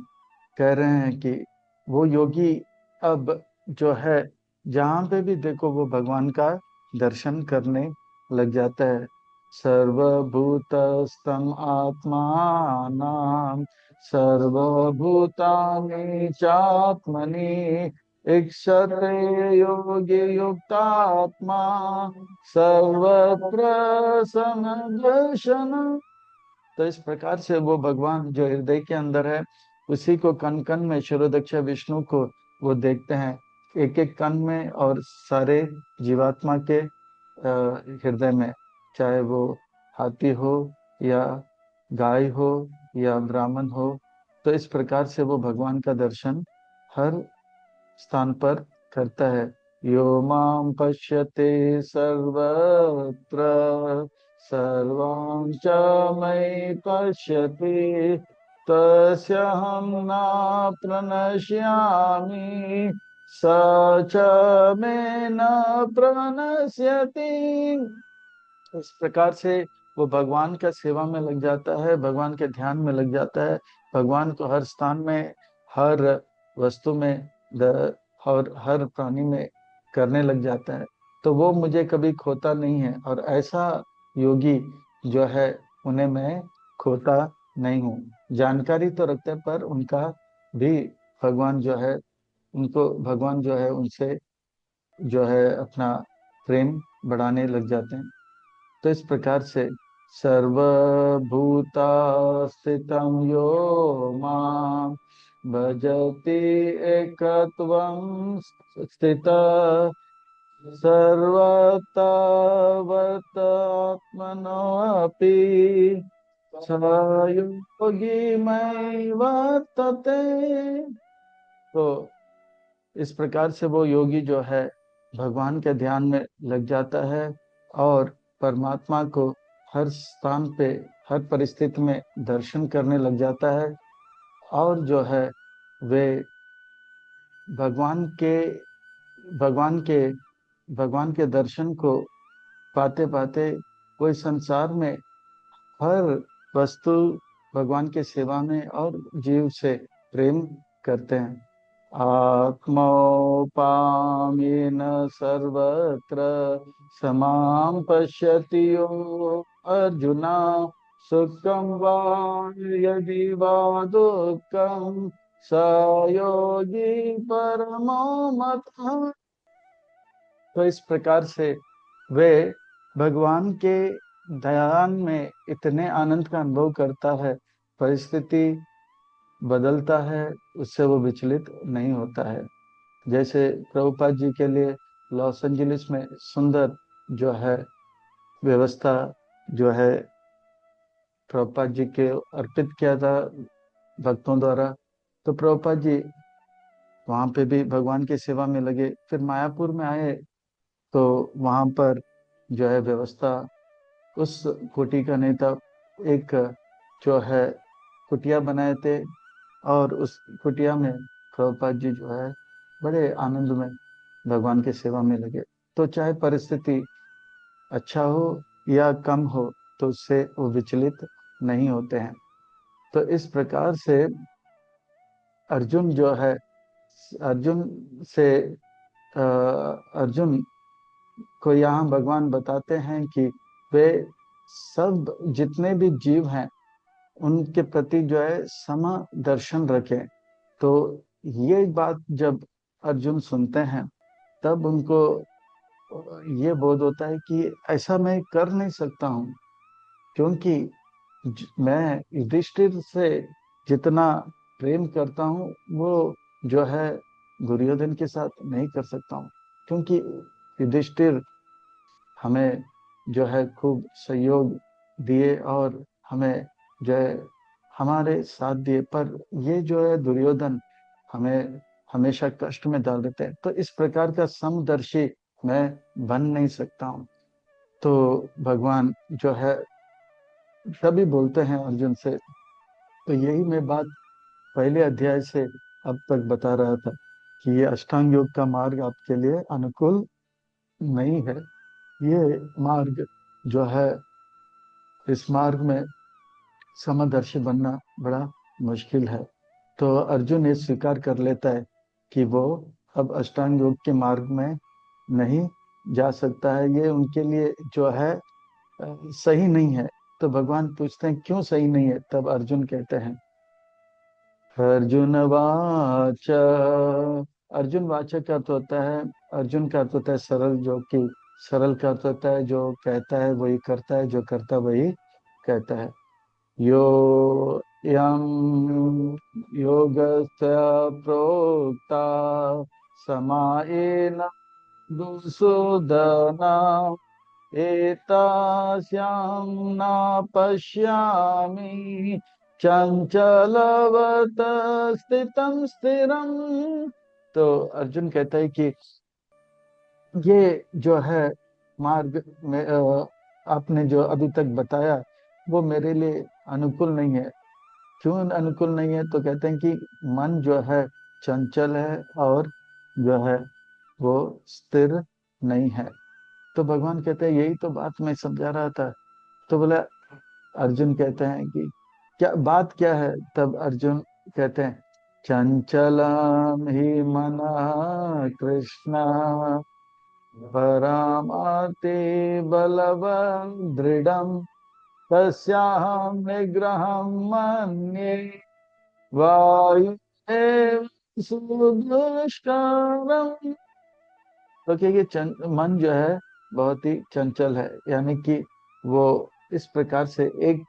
कह रहे हैं कि वो योगी अब जो है जहाँ पे भी देखो वो भगवान का दर्शन करने लग जाता है। सर्वभूतस्थम आत्मानं सर्वभूतानि चात्मनि ईक्षते योगी युक्तात्मा सर्वत्र समदर्शन। तो इस प्रकार से वो भगवान जो हृदय के अंदर है, उसी को कण कण में शिरोदक्ष विष्णु को वो देखते हैं, एक एक कण में और सारे जीवात्मा के हृदय में, चाहे वो हाथी हो या गाय हो या ब्राह्मण हो। तो इस प्रकार से वो भगवान का दर्शन हर स्थान पर करता है। यो मां पश्यते सर्वत्र सर्वां च मयि पश्यति तस्यहं न प्रणश्यामि स च मे न प्रणश्यति। इस प्रकार से वो भगवान का सेवा में लग जाता है, भगवान के ध्यान में लग जाता है, भगवान को हर स्थान में, हर वस्तु में और हर प्राणी में करने लग जाता है। तो वो मुझे कभी खोता नहीं है, और ऐसा योगी जो है उन्हें मैं खोता नहीं हूँ। जानकारी तो रखते हैं पर उनका भी भगवान जो है, उनको भगवान जो है उनसे जो है अपना प्रेम बढ़ाने लग जाते हैं। तो इस प्रकार से सर्वभूता स्थितं यो मां भजति एकत्वं स्थितः सर्वत्र वर्तमानोऽपि स योगी मयि वर्तते। तो इस प्रकार से वो योगी जो है भगवान के ध्यान में लग जाता है और परमात्मा को हर स्थान पे, हर परिस्थिति में दर्शन करने लग जाता है, और जो है वे भगवान के भगवान के दर्शन को पाते पाते कोई संसार में हर वस्तु भगवान के सेवा में और जीव से प्रेम करते हैं। आत्मौपामेन सर्वत्र समां पश्यति यो अर्जुना सुखं वा यदि वा दुःखं स योगी परमो मतः। तो इस प्रकार से वे भगवान के ध्यान में इतने आनंद का अनुभव करता है, परिस्थिति बदलता है, उससे वो विचलित नहीं होता है। जैसे प्रभुपाद जी के लिए लॉस एंजलिस में सुंदर जो है व्यवस्था जो है प्रभुपाद जी के अर्पित किया था भक्तों द्वारा, तो प्रभुपाद जी वहां पे भी भगवान की सेवा में लगे। फिर मायापुर में आए तो वहां पर जो है व्यवस्था उस कोटि का नहीं था। एक जो है कुटिया बनाए थे और उस कुटिया में प्रभुपाद जी जो है बड़े आनंद में भगवान की सेवा में लगे। तो चाहे परिस्थिति अच्छा हो या कम हो, तो उससे वो विचलित नहीं होते हैं। तो इस प्रकार से अर्जुन जो है, अर्जुन से अर्जुन को यहाँ भगवान बताते हैं कि वे सब जितने भी जीव हैं उनके प्रति जो है सम दर्शन रखें। तो ये बात जब अर्जुन सुनते हैं तब उनको ये बोध होता है कि ऐसा मैं कर नहीं सकता हूँ, क्योंकि मैं युधिष्ठिर से जितना प्रेम करता हूँ वो जो है दुर्योधन के साथ नहीं कर सकता हूँ। क्योंकि युधिष्ठिर हमें जो है खूब सहयोग दिए और हमें जो है हमारे साथ दिए, पर ये जो है दुर्योधन हमें हमेशा कष्ट में डाल देते हैं। तो इस प्रकार का समदर्शी मैं बन नहीं सकता हूँ। तो भगवान जो है तभी बोलते हैं अर्जुन से। तो यही मैं बात पहले अध्याय से अब तक बता रहा था कि ये अष्टांग योग का मार्ग आपके लिए अनुकूल नहीं है। ये मार्ग जो है, इस मार्ग में समदर्शी बनना बड़ा मुश्किल है। तो अर्जुन ये स्वीकार कर लेता है कि वो अब अष्टांग योग के मार्ग में नहीं जा सकता है, ये उनके लिए जो है सही नहीं है। तो भगवान पूछते हैं क्यों सही नहीं है, तब अर्जुन कहते हैं, अर्जुन वाच, अर्जुन वाचक का अर्थ होता है, अर्जुन का अर्थ होता है सरल, जो कि सरल का अर्थ होता है जो कहता है वही करता है, जो करता है वही कहता है। यो यम योगस्य प्रोक्ता समाएन दुसुदना एतास्यां न पश्यामि चंचलवत स्थितम स्थिरम। तो अर्जुन कहता है कि ये जो है मार्ग में आपने जो अभी तक बताया वो मेरे लिए अनुकूल नहीं है। क्यों अनुकूल नहीं है, तो कहते हैं कि मन जो है चंचल है और जो है वो स्थिर नहीं है। तो भगवान कहते हैं यही तो बात मैं समझा रहा था। तो बोला, अर्जुन कहते हैं कि क्या बात क्या है, तब अर्जुन कहते हैं चंचलम ही मना कृष्ण परामार्ते बलवन् दृढ़म् तस्याहं निग्रहं मन्ये वायु सुदुष्करम्। तो क्या ये मन जो है बहुत ही चंचल है, यानी कि वो इस प्रकार से एक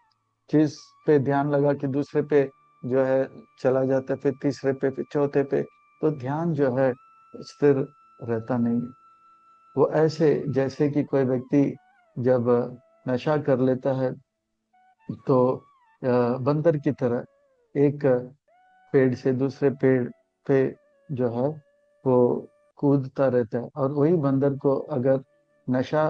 चीज पे ध्यान लगा कि दूसरे पे जो है चला जाता है, फिर तीसरे पे, फिर चौथे पे। तो ध्यान जो है स्थिर रहता नहीं है। वो ऐसे जैसे कि कोई व्यक्ति जब नशा कर लेता है तो बंदर की तरह एक पेड़ से दूसरे पेड़ पे जो है वो कूदता रहता है, और वही बंदर को अगर नशा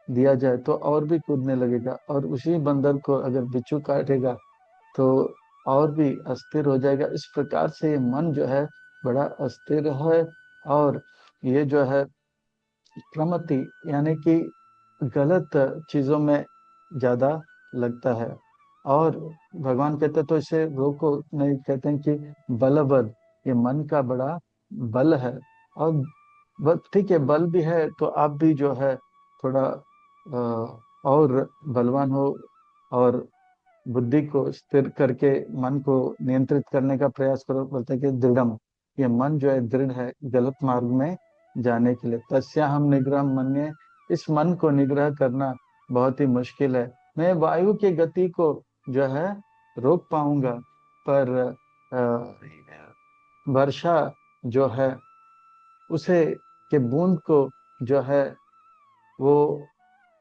दिया जाए तो और भी कूदने लगेगा, और उसी बंदर को अगर बिच्छू काटेगा तो और भी अस्थिर हो जाएगा। इस प्रकार से ये मन जो है बड़ा अस्थिर है, और ये जो है प्रमति यानी कि गलत चीजों में ज्यादा लगता है। और भगवान कहते तो इसे रोको नहीं, कहते हैं कि बलवद, ये मन का बड़ा बल है। और ठीक है, बल भी है तो आप भी जो है थोड़ा और बलवान हो, और बुद्धि को स्थिर करके मन को नियंत्रित करने का प्रयास करो। बोलते हैं कि दृढ़म, ये मन जो है दृढ़ है गलत मार्ग में जाने के लिए। तस्याहम निग्रह मन्ये, इस मन को निग्रह करना बहुत ही मुश्किल है। मैं वायु की गति को जो है रोक पाऊंगा, पर वर्षा जो है उसे के बूंद को जो है वो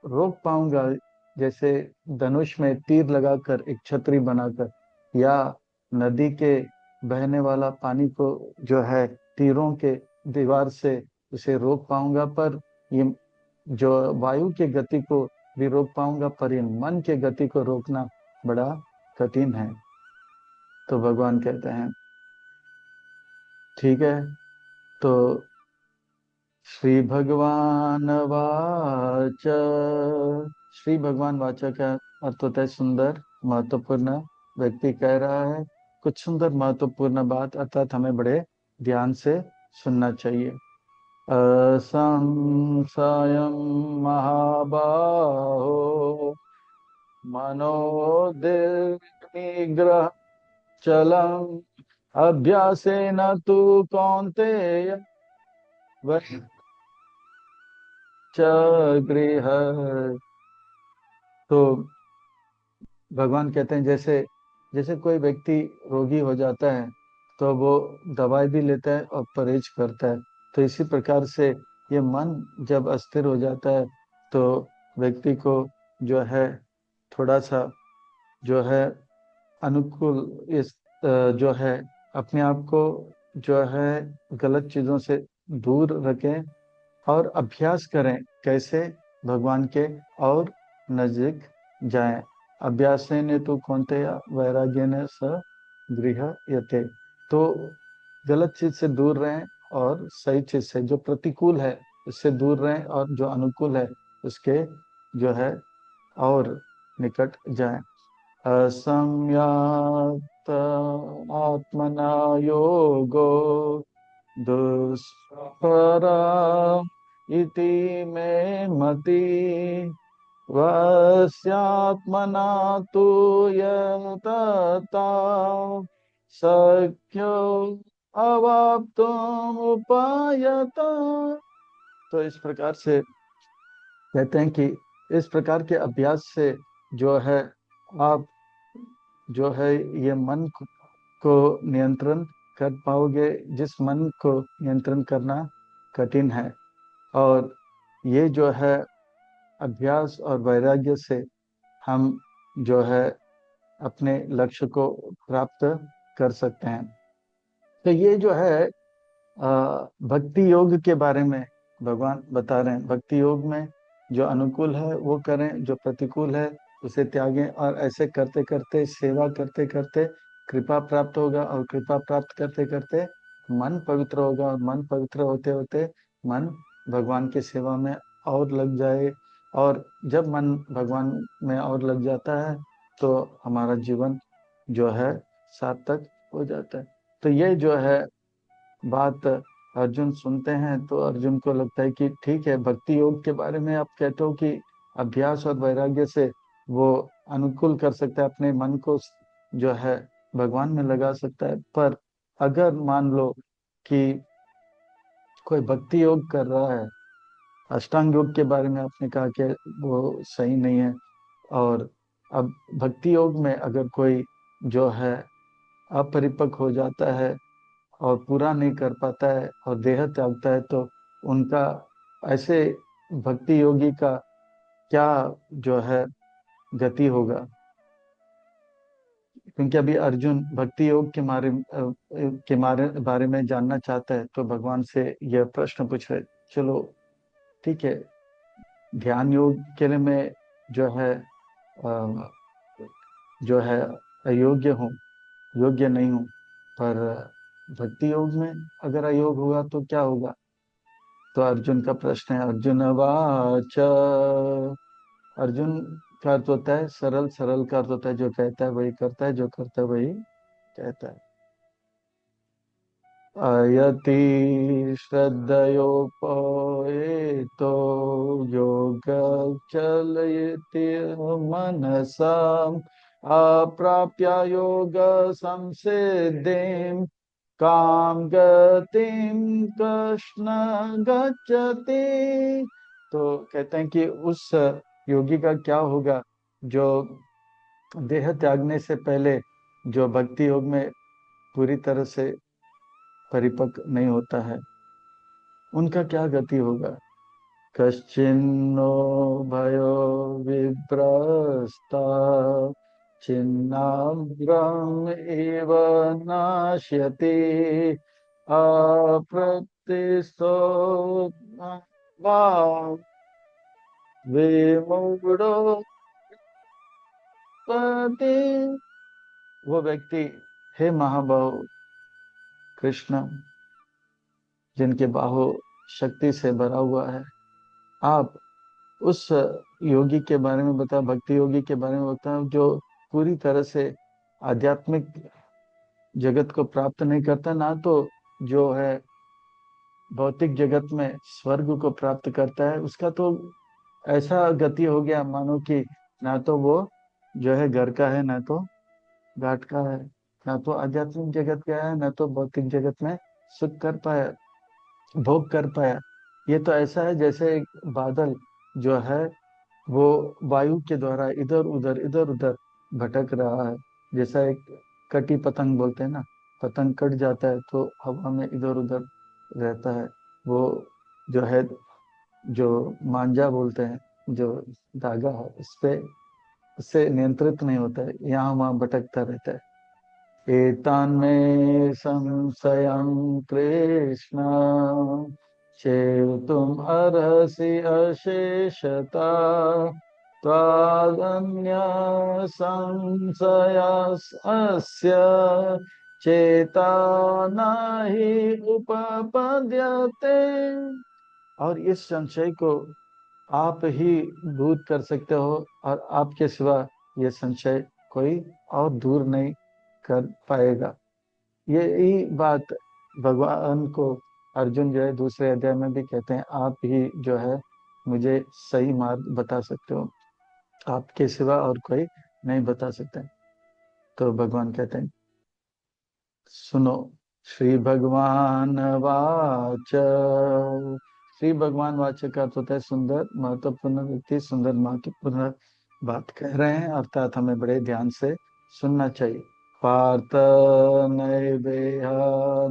रोक पाऊंगा, जैसे धनुष में तीर लगाकर एक छतरी बनाकर, या नदी के बहने वाला पानी को जो है तीरों के दीवार से उसे रोक पाऊंगा। पर ये जो वायु के गति को भी रोक पाऊंगा, पर ये मन के गति को रोकना बड़ा कठिन है। तो भगवान कहते हैं ठीक है। तो श्री भगवान वाच, श्री भगवान वाचा का अर्थ होता है सुंदर महत्वपूर्ण। व्यक्ति कह रहा है कुछ सुंदर महत्वपूर्ण बात, अर्थात हमें बड़े ध्यान से सुनना चाहिए। असंशयं महाबाहो मनोनिग्रह चलम अभ्यासेन तु कौन्तेय च गृह। तो भगवान कहते हैं जैसे जैसे कोई व्यक्ति रोगी हो जाता है तो वो दवाई भी लेता है और परहेज करता है, तो इसी प्रकार से ये मन जब अस्थिर हो जाता है तो व्यक्ति को जो है थोड़ा सा जो है अनुकूल इस जो है अपने आप को जो है गलत चीजों से दूर रखें और अभ्यास करें कैसे भगवान के और नजदीक जाएं। अभ्यास ने तो कौनते वैराग्य ने स गृह यते। तो गलत चीज से दूर रहें और सही चीज से, जो प्रतिकूल है उससे दूर रहें, और जो अनुकूल है उसके जो है और निकट जाएं। असंयत आत्मना योगो दुष्परा इति मे मति, वस्यात्मना तु यतता शक्यो अवाप्तुम उपायता। तो इस प्रकार से कहते हैं कि इस प्रकार के अभ्यास से जो है आप जो है ये मन को नियंत्रण कर पाओगे, जिस मन को नियंत्रण करना कठिन है। और ये जो है अभ्यास और वैराग्य से हम जो है अपने लक्ष्य को प्राप्त कर सकते हैं। तो ये जो है भक्ति योग के बारे में भगवान बता रहे हैं। भक्ति योग में जो अनुकूल है वो करें, जो प्रतिकूल है उसे त्यागें, और ऐसे करते करते सेवा करते करते कृपा प्राप्त होगा, और कृपा प्राप्त करते करते मन पवित्र होगा, और मन पवित्र होते होते मन भगवान की सेवा में और लग जाए। और जब मन भगवान में और लग जाता है तो हमारा जीवन जो है सार्थक हो जाता है। तो ये जो है बात अर्जुन सुनते हैं तो अर्जुन को लगता है कि ठीक है, भक्ति योग के बारे में आप कहते हो कि अभ्यास और वैराग्य से वो अनुकूल कर सकता है, अपने मन को जो है भगवान में लगा सकता है। पर अगर मान लो कि कोई भक्ति योग कर रहा है, अष्टांग योग के बारे में आपने कहा कि वो सही नहीं है, और अब भक्ति योग में अगर कोई जो है अपरिपक्व हो जाता है और पूरा नहीं कर पाता है और देह त्यागता है, तो उनका ऐसे भक्ति योगी का क्या जो है गति होगा। क्योंकि अभी अर्जुन भक्ति योग बारे में जानना चाहता है, तो भगवान से यह प्रश्न पूछ रहे। चलो ठीक है, ध्यान योग के लिए मैं जो है जो है अयोग्य हूँ, योग्य नहीं हूँ, पर भक्ति योग में अगर अयोग होगा तो क्या होगा। तो अर्जुन का प्रश्न है, अर्जुन वाच। अर्जुन का अर्थ होता है सरल, सरल का अर्थ होता है जो कहता है वही करता है, जो करता है वही कहता है। अयति श्रद्धयोपेतो योगश्चलयति मनसा अप्राप्य योग संसिद्धिं काम गतिम कृष्ण गच्छति। तो कहते हैं कि उस योगी का क्या होगा जो देह त्यागने से पहले जो भक्ति योग में पूरी तरह से परिपक्व नहीं होता है, उनका क्या गति होगा। कश्चिन्नो भयो विभ्रस्ता छिन्नाभ्रम एव नाश्यति अप्रतिष्ठो वा विमूढ़ो पति। वो व्यक्ति, हे महाबाहु कृष्ण, जिनके बाहु शक्ति से भरा हुआ है, आप उस योगी के बारे में बताओ, भक्ति योगी के बारे में बताओ जो पूरी तरह से आध्यात्मिक जगत को प्राप्त नहीं करता, ना तो जो है भौतिक जगत में स्वर्ग को प्राप्त करता है। उसका तो ऐसा गति हो गया मानो कि ना तो वो जो है घर का है, ना तो घाट का है, ना तो आध्यात्मिक जगत का है, ना तो भौतिक जगत में सुख कर पाया, भोग कर पाया। ये तो ऐसा है जैसे एक बादल जो है वो वायु के द्वारा इधर उधर भटक रहा है। जैसा एक कटी पतंग बोलते हैं ना, पतंग कट जाता है तो हवा में इधर उधर रहता है। वो जो है, जो मांझा बोलते हैं, जो धागा है, इस पे उससे नियंत्रित नहीं होता है, यहाँ वहाँ भटकता रहता है। एतान्मे संशयं कृष्ण चेतुम् अर्हसि अशेषता त्वादन्य संशयस्य चेता नहि उपपद्यते। और इस संशय को आप ही दूर कर सकते हो, और आपके सिवा ये संशय कोई और दूर नहीं कर पाएगा। यही बात भगवान को अर्जुन जो है दूसरे अध्याय में भी कहते हैं, आप ही जो है मुझे सही मार्ग बता सकते हो, आपके सिवा और कोई नहीं बता सकते। तो भगवान कहते हैं, सुनो, श्री भगवान वाच। श्री भगवान वाच का अर्थ होता है सुंदर, महत्वपूर्ण व्यक्ति सुंदर महत्वपूर्ण बात कह रहे हैं, अर्थात हमें बड़े ध्यान से सुनना चाहिए। पार्थ नैवेह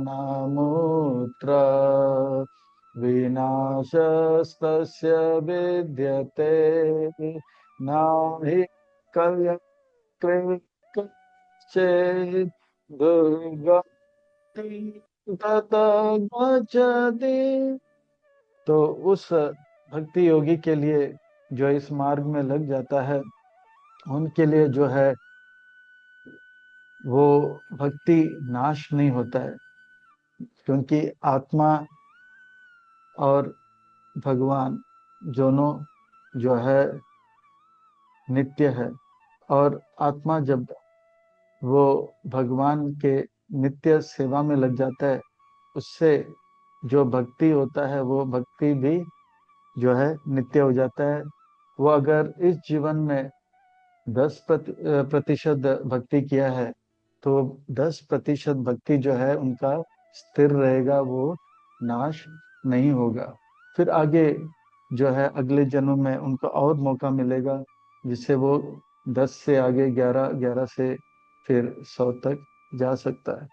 नामूत्र विनाशस्तस्य विद्यते नाहि कल्यकृच्छेद दुर्गति तथा गच्छति। तो उस भक्ति योगी के लिए जो इस मार्ग में लग जाता है, उनके लिए जो है वो भक्ति नाश नहीं होता है, क्योंकि आत्मा और भगवान दोनों जो है नित्य है। और आत्मा जब वो भगवान के नित्य सेवा में लग जाता है, उससे जो भक्ति होता है वो भक्ति भी जो है नित्य हो जाता है। वो अगर इस जीवन में 10% भक्ति किया है, तो 10% भक्ति जो है उनका स्थिर रहेगा, वो नाश नहीं होगा। फिर आगे जो है अगले जन्म में उनको और मौका मिलेगा, जिससे वो 10 से आगे 11, 11 से फिर 100 तक जा सकता है।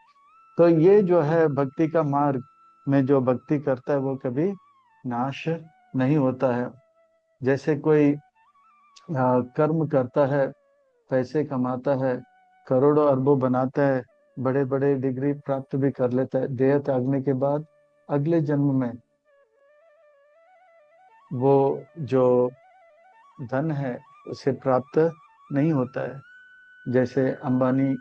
तो ये जो है भक्ति का मार्ग में जो भक्ति करता है वो कभी नाश नहीं होता है। जैसे कोई कर्म करता है, पैसे कमाता है, करोड़ों अरबों बनाता है, बड़े बड़े डिग्री प्राप्त भी कर लेता है, देह त्यागने के बाद अगले जन्म में वो जो धन है उसे प्राप्त नहीं होता है। जैसे अंबानी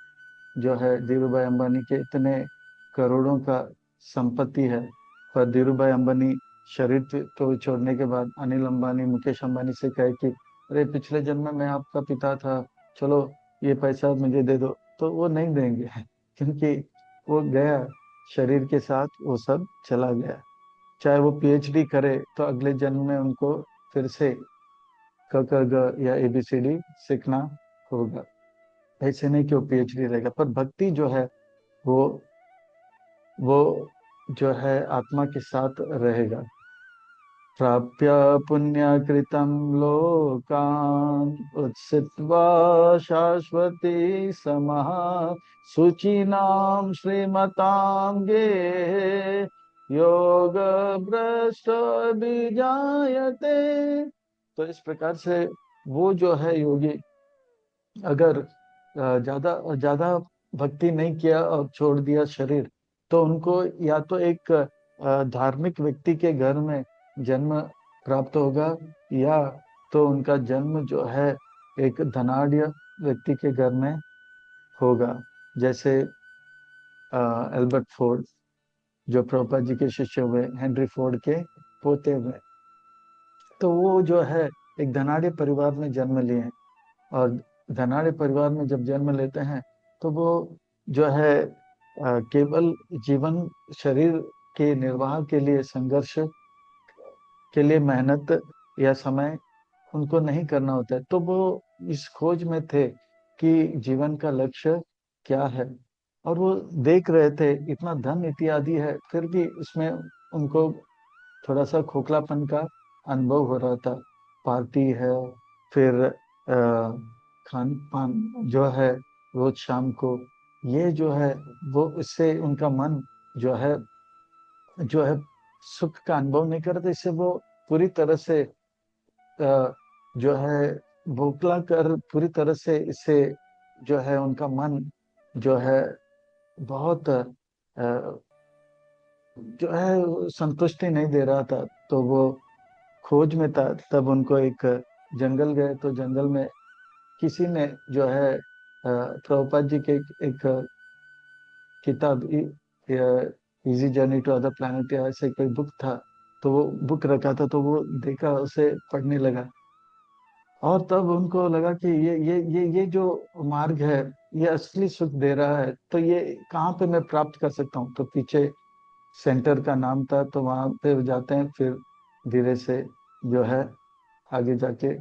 जो है, धीरू भाई अंबानी के इतने करोड़ों का संपत्ति है, पर धीरू भाई अंबानी शरीर तो छोड़ने के बाद अनिल अंबानी मुकेश अंबानी से कहे कि अरे पिछले जन्म में मैं आपका पिता था, चलो ये पैसा मुझे दे दो, तो वो नहीं देंगे क्योंकि वो गया, शरीर के साथ वो सब चला गया। चाहे वो पीएचडी करे तो अगले जन्म में उनको फिर से क ख ग या एबीसीडी सीखना होगा। ऐसे नहीं कि वो पीएचडी रहेगा, पर भक्ति जो है वो वो जो है आत्मा के साथ रहेगा। प्राप्य पुण्यकृतं लोकान् उत्सित्वा शाश्वती समः शुचीनां श्रीमतां गेहे योग भ्रष्ट विजायते। तो इस प्रकार से वो जो है योगी, अगर ज्यादा ज्यादा भक्ति नहीं किया और छोड़ दिया शरीर, तो उनको या तो एक धार्मिक व्यक्ति के घर में जन्म प्राप्त होगा, या तो उनका जन्म जो है एक धनाढ़ व्यक्ति के घर में होगा। जैसे एल्बर्ट फोर्ड, जो प्रभुपाद जी के शिष्य हुए, हेनरी फोर्ड के पोते हुए, तो वो जो है एक धनाढ़ परिवार में जन्म लिए हैं। और धनाढ़ परिवार में जब जन्म लेते हैं तो वो जो है केवल जीवन शरीर के निर्वाह के लिए, संघर्ष के लिए मेहनत या समय उनको नहीं करना होता है। तो वो इस खोज में थे कि जीवन का लक्ष्य क्या है, और वो देख रहे थे इतना धन इत्यादि है, फिर भी उसमें उनको थोड़ा सा खोखलापन का अनुभव हो रहा था। पार्टी है, फिर खान पान जो है रोज शाम को, ये जो है वो इससे उनका मन जो है सुख का अनुभव नहीं करते। इससे वो पूरी तरह से जो है बौखला कर, पूरी तरह से इससे जो है उनका मन जो है बहुत जो है संतुष्टि नहीं दे रहा था। तो वो खोज में था, तब उनको एक जंगल गए, तो जंगल में किसी ने जो है प्रभुपाद जी के एक किताब easy journey to other planet या ऐसे कोई बुक था, तो वो बुक रखा था, तो वो देखा, उसे पढ़ने लगा। और तब उनको लगा कि ये जो मार्ग है, ये असली सुख दे रहा है, तो ये कहाँ पे मैं प्राप्त कर सकता हूँ। तो पीछे सेंटर का नाम था, तो वहां पे जाते हैं, फिर धीरे से जो है आगे जाके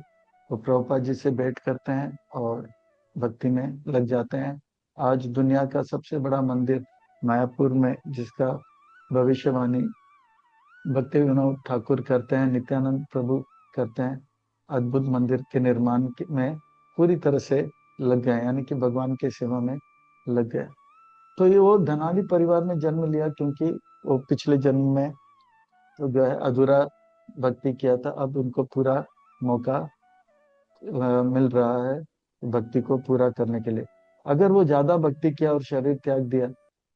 वो प्रभुपाद जी से भेंट करते हैं और भक्ति में लग जाते हैं। आज दुनिया का सबसे बड़ा मंदिर मायापुर में, जिसका भविष्यवाणी भक्ति विनोद ठाकुर करते हैं, नित्यानंद प्रभु करते हैं, अद्भुत मंदिर के निर्माण में पूरी तरह से लग गए, यानी कि भगवान की सेवा में लग गए। तो ये वो धनाढ़ परिवार में जन्म लिया, क्योंकि वो पिछले जन्म में तो जो है अधूरा भक्ति किया था। अब उनको पूरा मौका मिल रहा है भक्ति को पूरा करने के लिए। अगर वो ज्यादा भक्ति किया और शरीर त्याग दिया,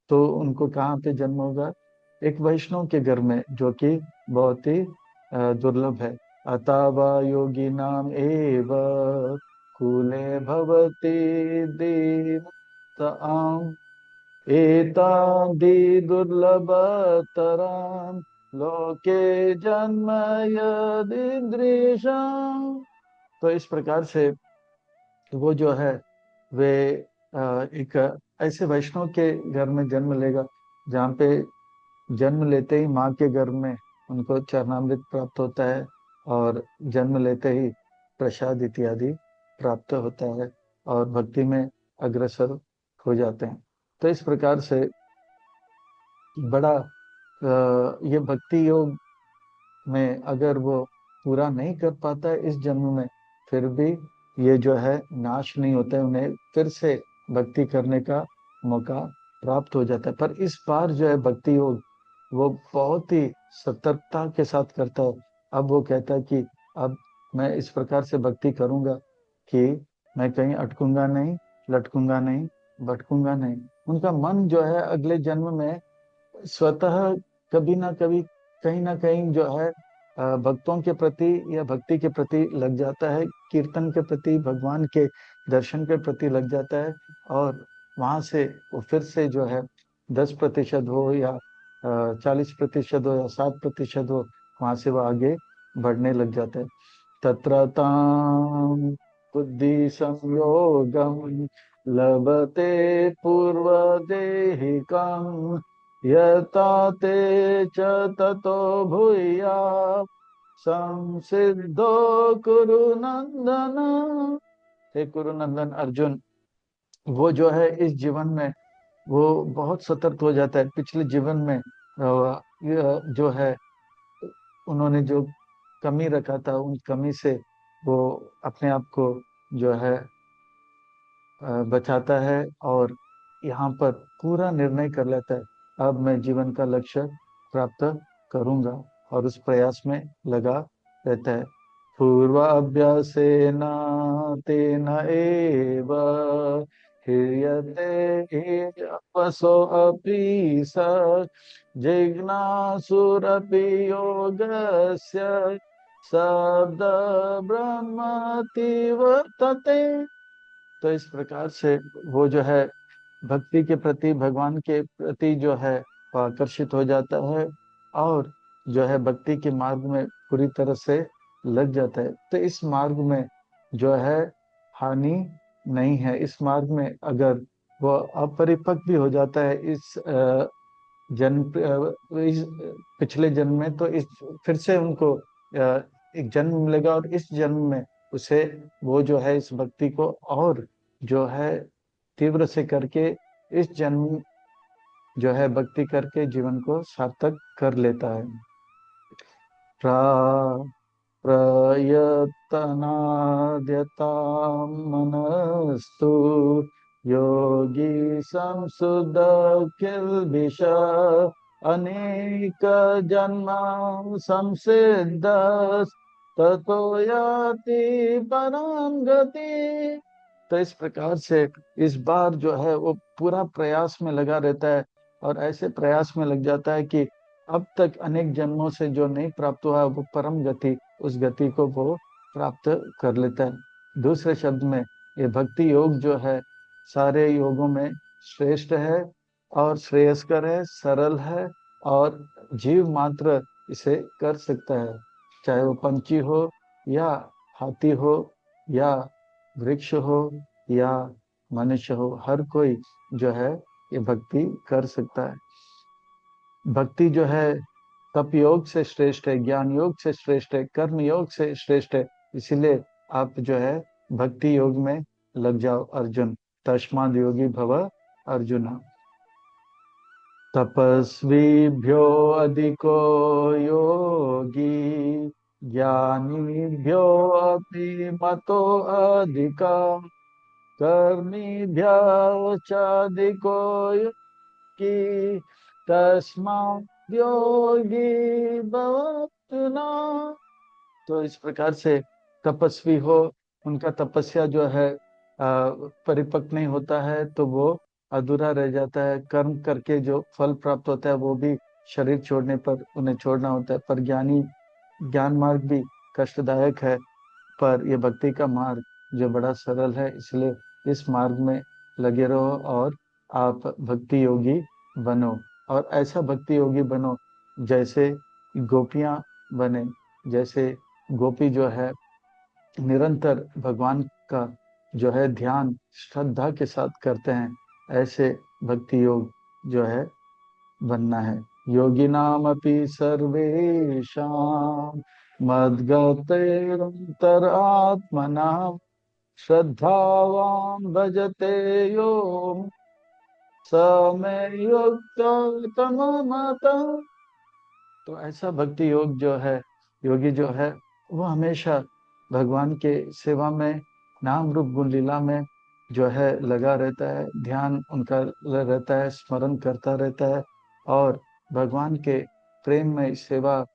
तो उनको कहाँ पे जन्म होगा? एक वैष्णव के घर में, जो कि बहुत ही दुर्लभ है। अथवा योगी नाम एव कुले भवति दीनताम् एतादि दुर्लभतराम् लोके जन्म यदीदृशम्। तो इस प्रकार से वो जो है वे एक ऐसे वैष्णव के घर में जन्म लेगा, जहाँ पे जन्म लेते ही माँ के गर्भ में उनको चरणामृत प्राप्त होता है, और जन्म लेते ही प्रसाद इत्यादि प्राप्त होता है, और भक्ति में अग्रसर हो जाते हैं। तो इस प्रकार से बड़ा ये भक्ति योग में अगर वो पूरा नहीं कर पाता है इस जन्म में, फिर भी ये जो है नाश नहीं होता है, उन्हें फिर से भक्ति करने का मौका प्राप्त हो जाता है। पर इस बार जो है भक्ति योग वो बहुत ही सतर्कता के साथ करता है। अब वो कहता है कि अब मैं इस प्रकार से भक्ति करूंगा कि मैं कहीं अटकूंगा नहीं, लटकूंगा नहीं, भटकूंगा नहीं। उनका मन जो है अगले जन्म में स्वतः कभी ना कभी, कहीं ना कहीं जो है भक्तों के प्रति या भक्ति के प्रति लग जाता है, कीर्तन के प्रति, भगवान के दर्शन के प्रति लग जाता है। और वहां से वो फिर से जो है 10% हो या 40% हो या 7% हो, वहां से वो आगे बढ़ने लग जाता है। तत्र ताम बुद्धि संयोगम लभते पूर्व देहिकम यता ते च ततो भूया संसिद्धो कुरु नंदन। हे कुरु नंदन अर्जुन, वो जो है इस जीवन में वो बहुत सतर्क हो जाता है। पिछले जीवन में ये जो है उन्होंने जो कमी रखा था, उन कमी से वो अपने आप को जो है बचाता है और यहाँ पर पूरा निर्णय कर लेता है, अब मैं जीवन का लक्ष्य प्राप्त करूंगा, और उस प्रयास में लगा रहता है। पूर्वाभ्यासेन तेन एव ह्रियते अपसो अपि स जिज्ञासुरपि योगस्य शब्द ब्रह्मति वर्तते। तो इस प्रकार से वो जो है भक्ति के प्रति, भगवान के प्रति जो है वो आकर्षित हो जाता है और जो है भक्ति के मार्ग में पूरी तरह से लग जाता है। तो इस मार्ग में जो है हानि नहीं है। इस मार्ग में अगर वो अपरिपक्व भी हो जाता है इस जन्म, इस पिछले जन्म में, तो इस फिर से उनको एक जन्म मिलेगा और इस जन्म में उसे वो जो है इस भक्ति को और जो है तीव्र से करके इस जन्म जो है भक्ति करके जीवन को सार्थक कर लेता है। प्रा प्रयत्नाद्यता मनस्तु योगी संसुद्ध किल्बिष अनेक जन्म संसिद्ध ततो याति परां गति। तो इस प्रकार से इस बार जो है वो पूरा प्रयास में लगा रहता है और ऐसे प्रयास में लग जाता है कि अब तक अनेक जन्मों से जो नहीं प्राप्त हुआ वो परम गति, उस गति को वो प्राप्त कर लेता है। दूसरे शब्द में ये भक्ति योग जो है सारे योगों में श्रेष्ठ है और श्रेयस्कर है, सरल है और जीव मात्र इसे कर सकता है। चाहे वो पंछी हो या हाथी हो या वृक्ष हो या मनुष्य हो, हर कोई जो है ये भक्ति कर सकता है। भक्ति जो है तप योग से श्रेष्ठ है, ज्ञान योग से श्रेष्ठ है, कर्म योग से श्रेष्ठ है। इसीलिए आप जो है भक्ति योग में लग जाओ अर्जुन। तस्माद् योगी भव अर्जुन। तपस्वीभ्यो अधिको योगी ज्ञानीभ्यो अपि मतो अधिका कर्मीभ्यश्चाधिको योगी तस्माद् योगी भवार्जुन। तो इस प्रकार से तपस्वी हो, उनका तपस्या जो है परिपक्व नहीं होता है तो वो अधूरा रह जाता है। कर्म करके जो फल प्राप्त होता है वो भी शरीर छोड़ने पर उन्हें छोड़ना होता है। पर ज्ञानी, ज्ञान मार्ग भी कष्टदायक है, पर ये भक्ति का मार्ग जो बड़ा सरल है, इसलिए इस मार्ग में लगे रहो और आप भक्ति योगी बनो। और ऐसा भक्ति योगी बनो जैसे गोपियां बने। जैसे गोपी जो है निरंतर भगवान का जो है ध्यान श्रद्धा के साथ करते हैं, ऐसे भक्ति योग जो है बनना है। योगिनामपि सर्वेषां मद्गतैरन्तरात्मनः श्रद्धावान् भजते यो स मे युक्ततमः। तो ऐसा भक्ति योग जो है, योगी जो है वो हमेशा भगवान के सेवा में, नाम रूप गुण लीला में जो है लगा रहता है, ध्यान उनका रहता है, स्मरण करता रहता है और भगवान के प्रेम में सेवा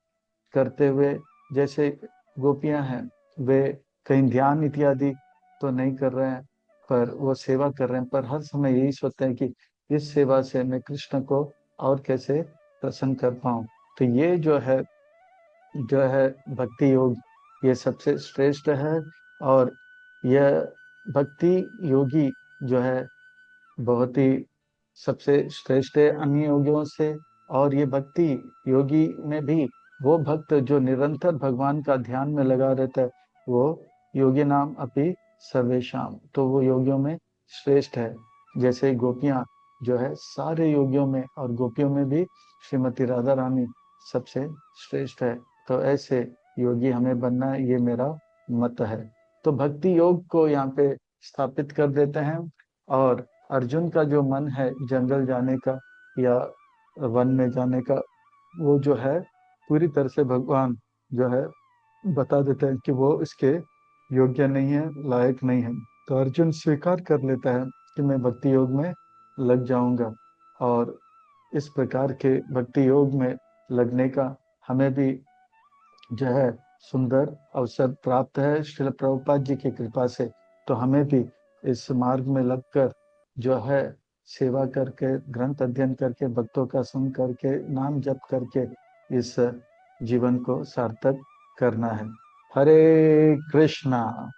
करते हुए, जैसे गोपियां हैं वे कहीं ध्यान इत्यादि तो नहीं कर रहे हैं पर वो सेवा कर रहे हैं, पर हर समय यही सोचते हैं कि इस सेवा से मैं कृष्ण को और कैसे प्रसन्न कर पाऊं। तो ये जो है भक्ति योग, ये सबसे श्रेष्ठ है। और यह भक्ति योगी जो है बहुत ही सबसे श्रेष्ठ है अन्य योगियों से। और ये भक्ति योगी में भी वो भक्त जो निरंतर भगवान का ध्यान में लगा रहता है, वो योगी नाम अपि सर्वेशाम, तो वो योगियों में श्रेष्ठ है। जैसे गोपियां जो है सारे योगियों में और गोपियों में भी श्रीमती राधा रानी सबसे श्रेष्ठ है। तो ऐसे योगी हमें बनना है, ये मेरा मत है। तो भक्ति योग को यहाँ पे स्थापित कर देते हैं। और अर्जुन का जो मन है जंगल जाने का या वन में जाने का, वो जो है पूरी तरह से भगवान जो है बता देते हैं कि वो इसके योग्य नहीं है, लायक नहीं है। तो अर्जुन स्वीकार कर लेता है कि मैं भक्ति योग में लग जाऊंगा। और इस प्रकार के भक्ति योग में लगने का हमें भी जो है सुंदर अवसर प्राप्त है श्रील प्रभुपाद जी की कृपा से। तो हमें भी इस मार्ग में लगकर जो है सेवा करके, ग्रंथ अध्ययन करके, भक्तों का संग करके, नाम जप करके इस जीवन को सार्थक करना है। हरे कृष्णा।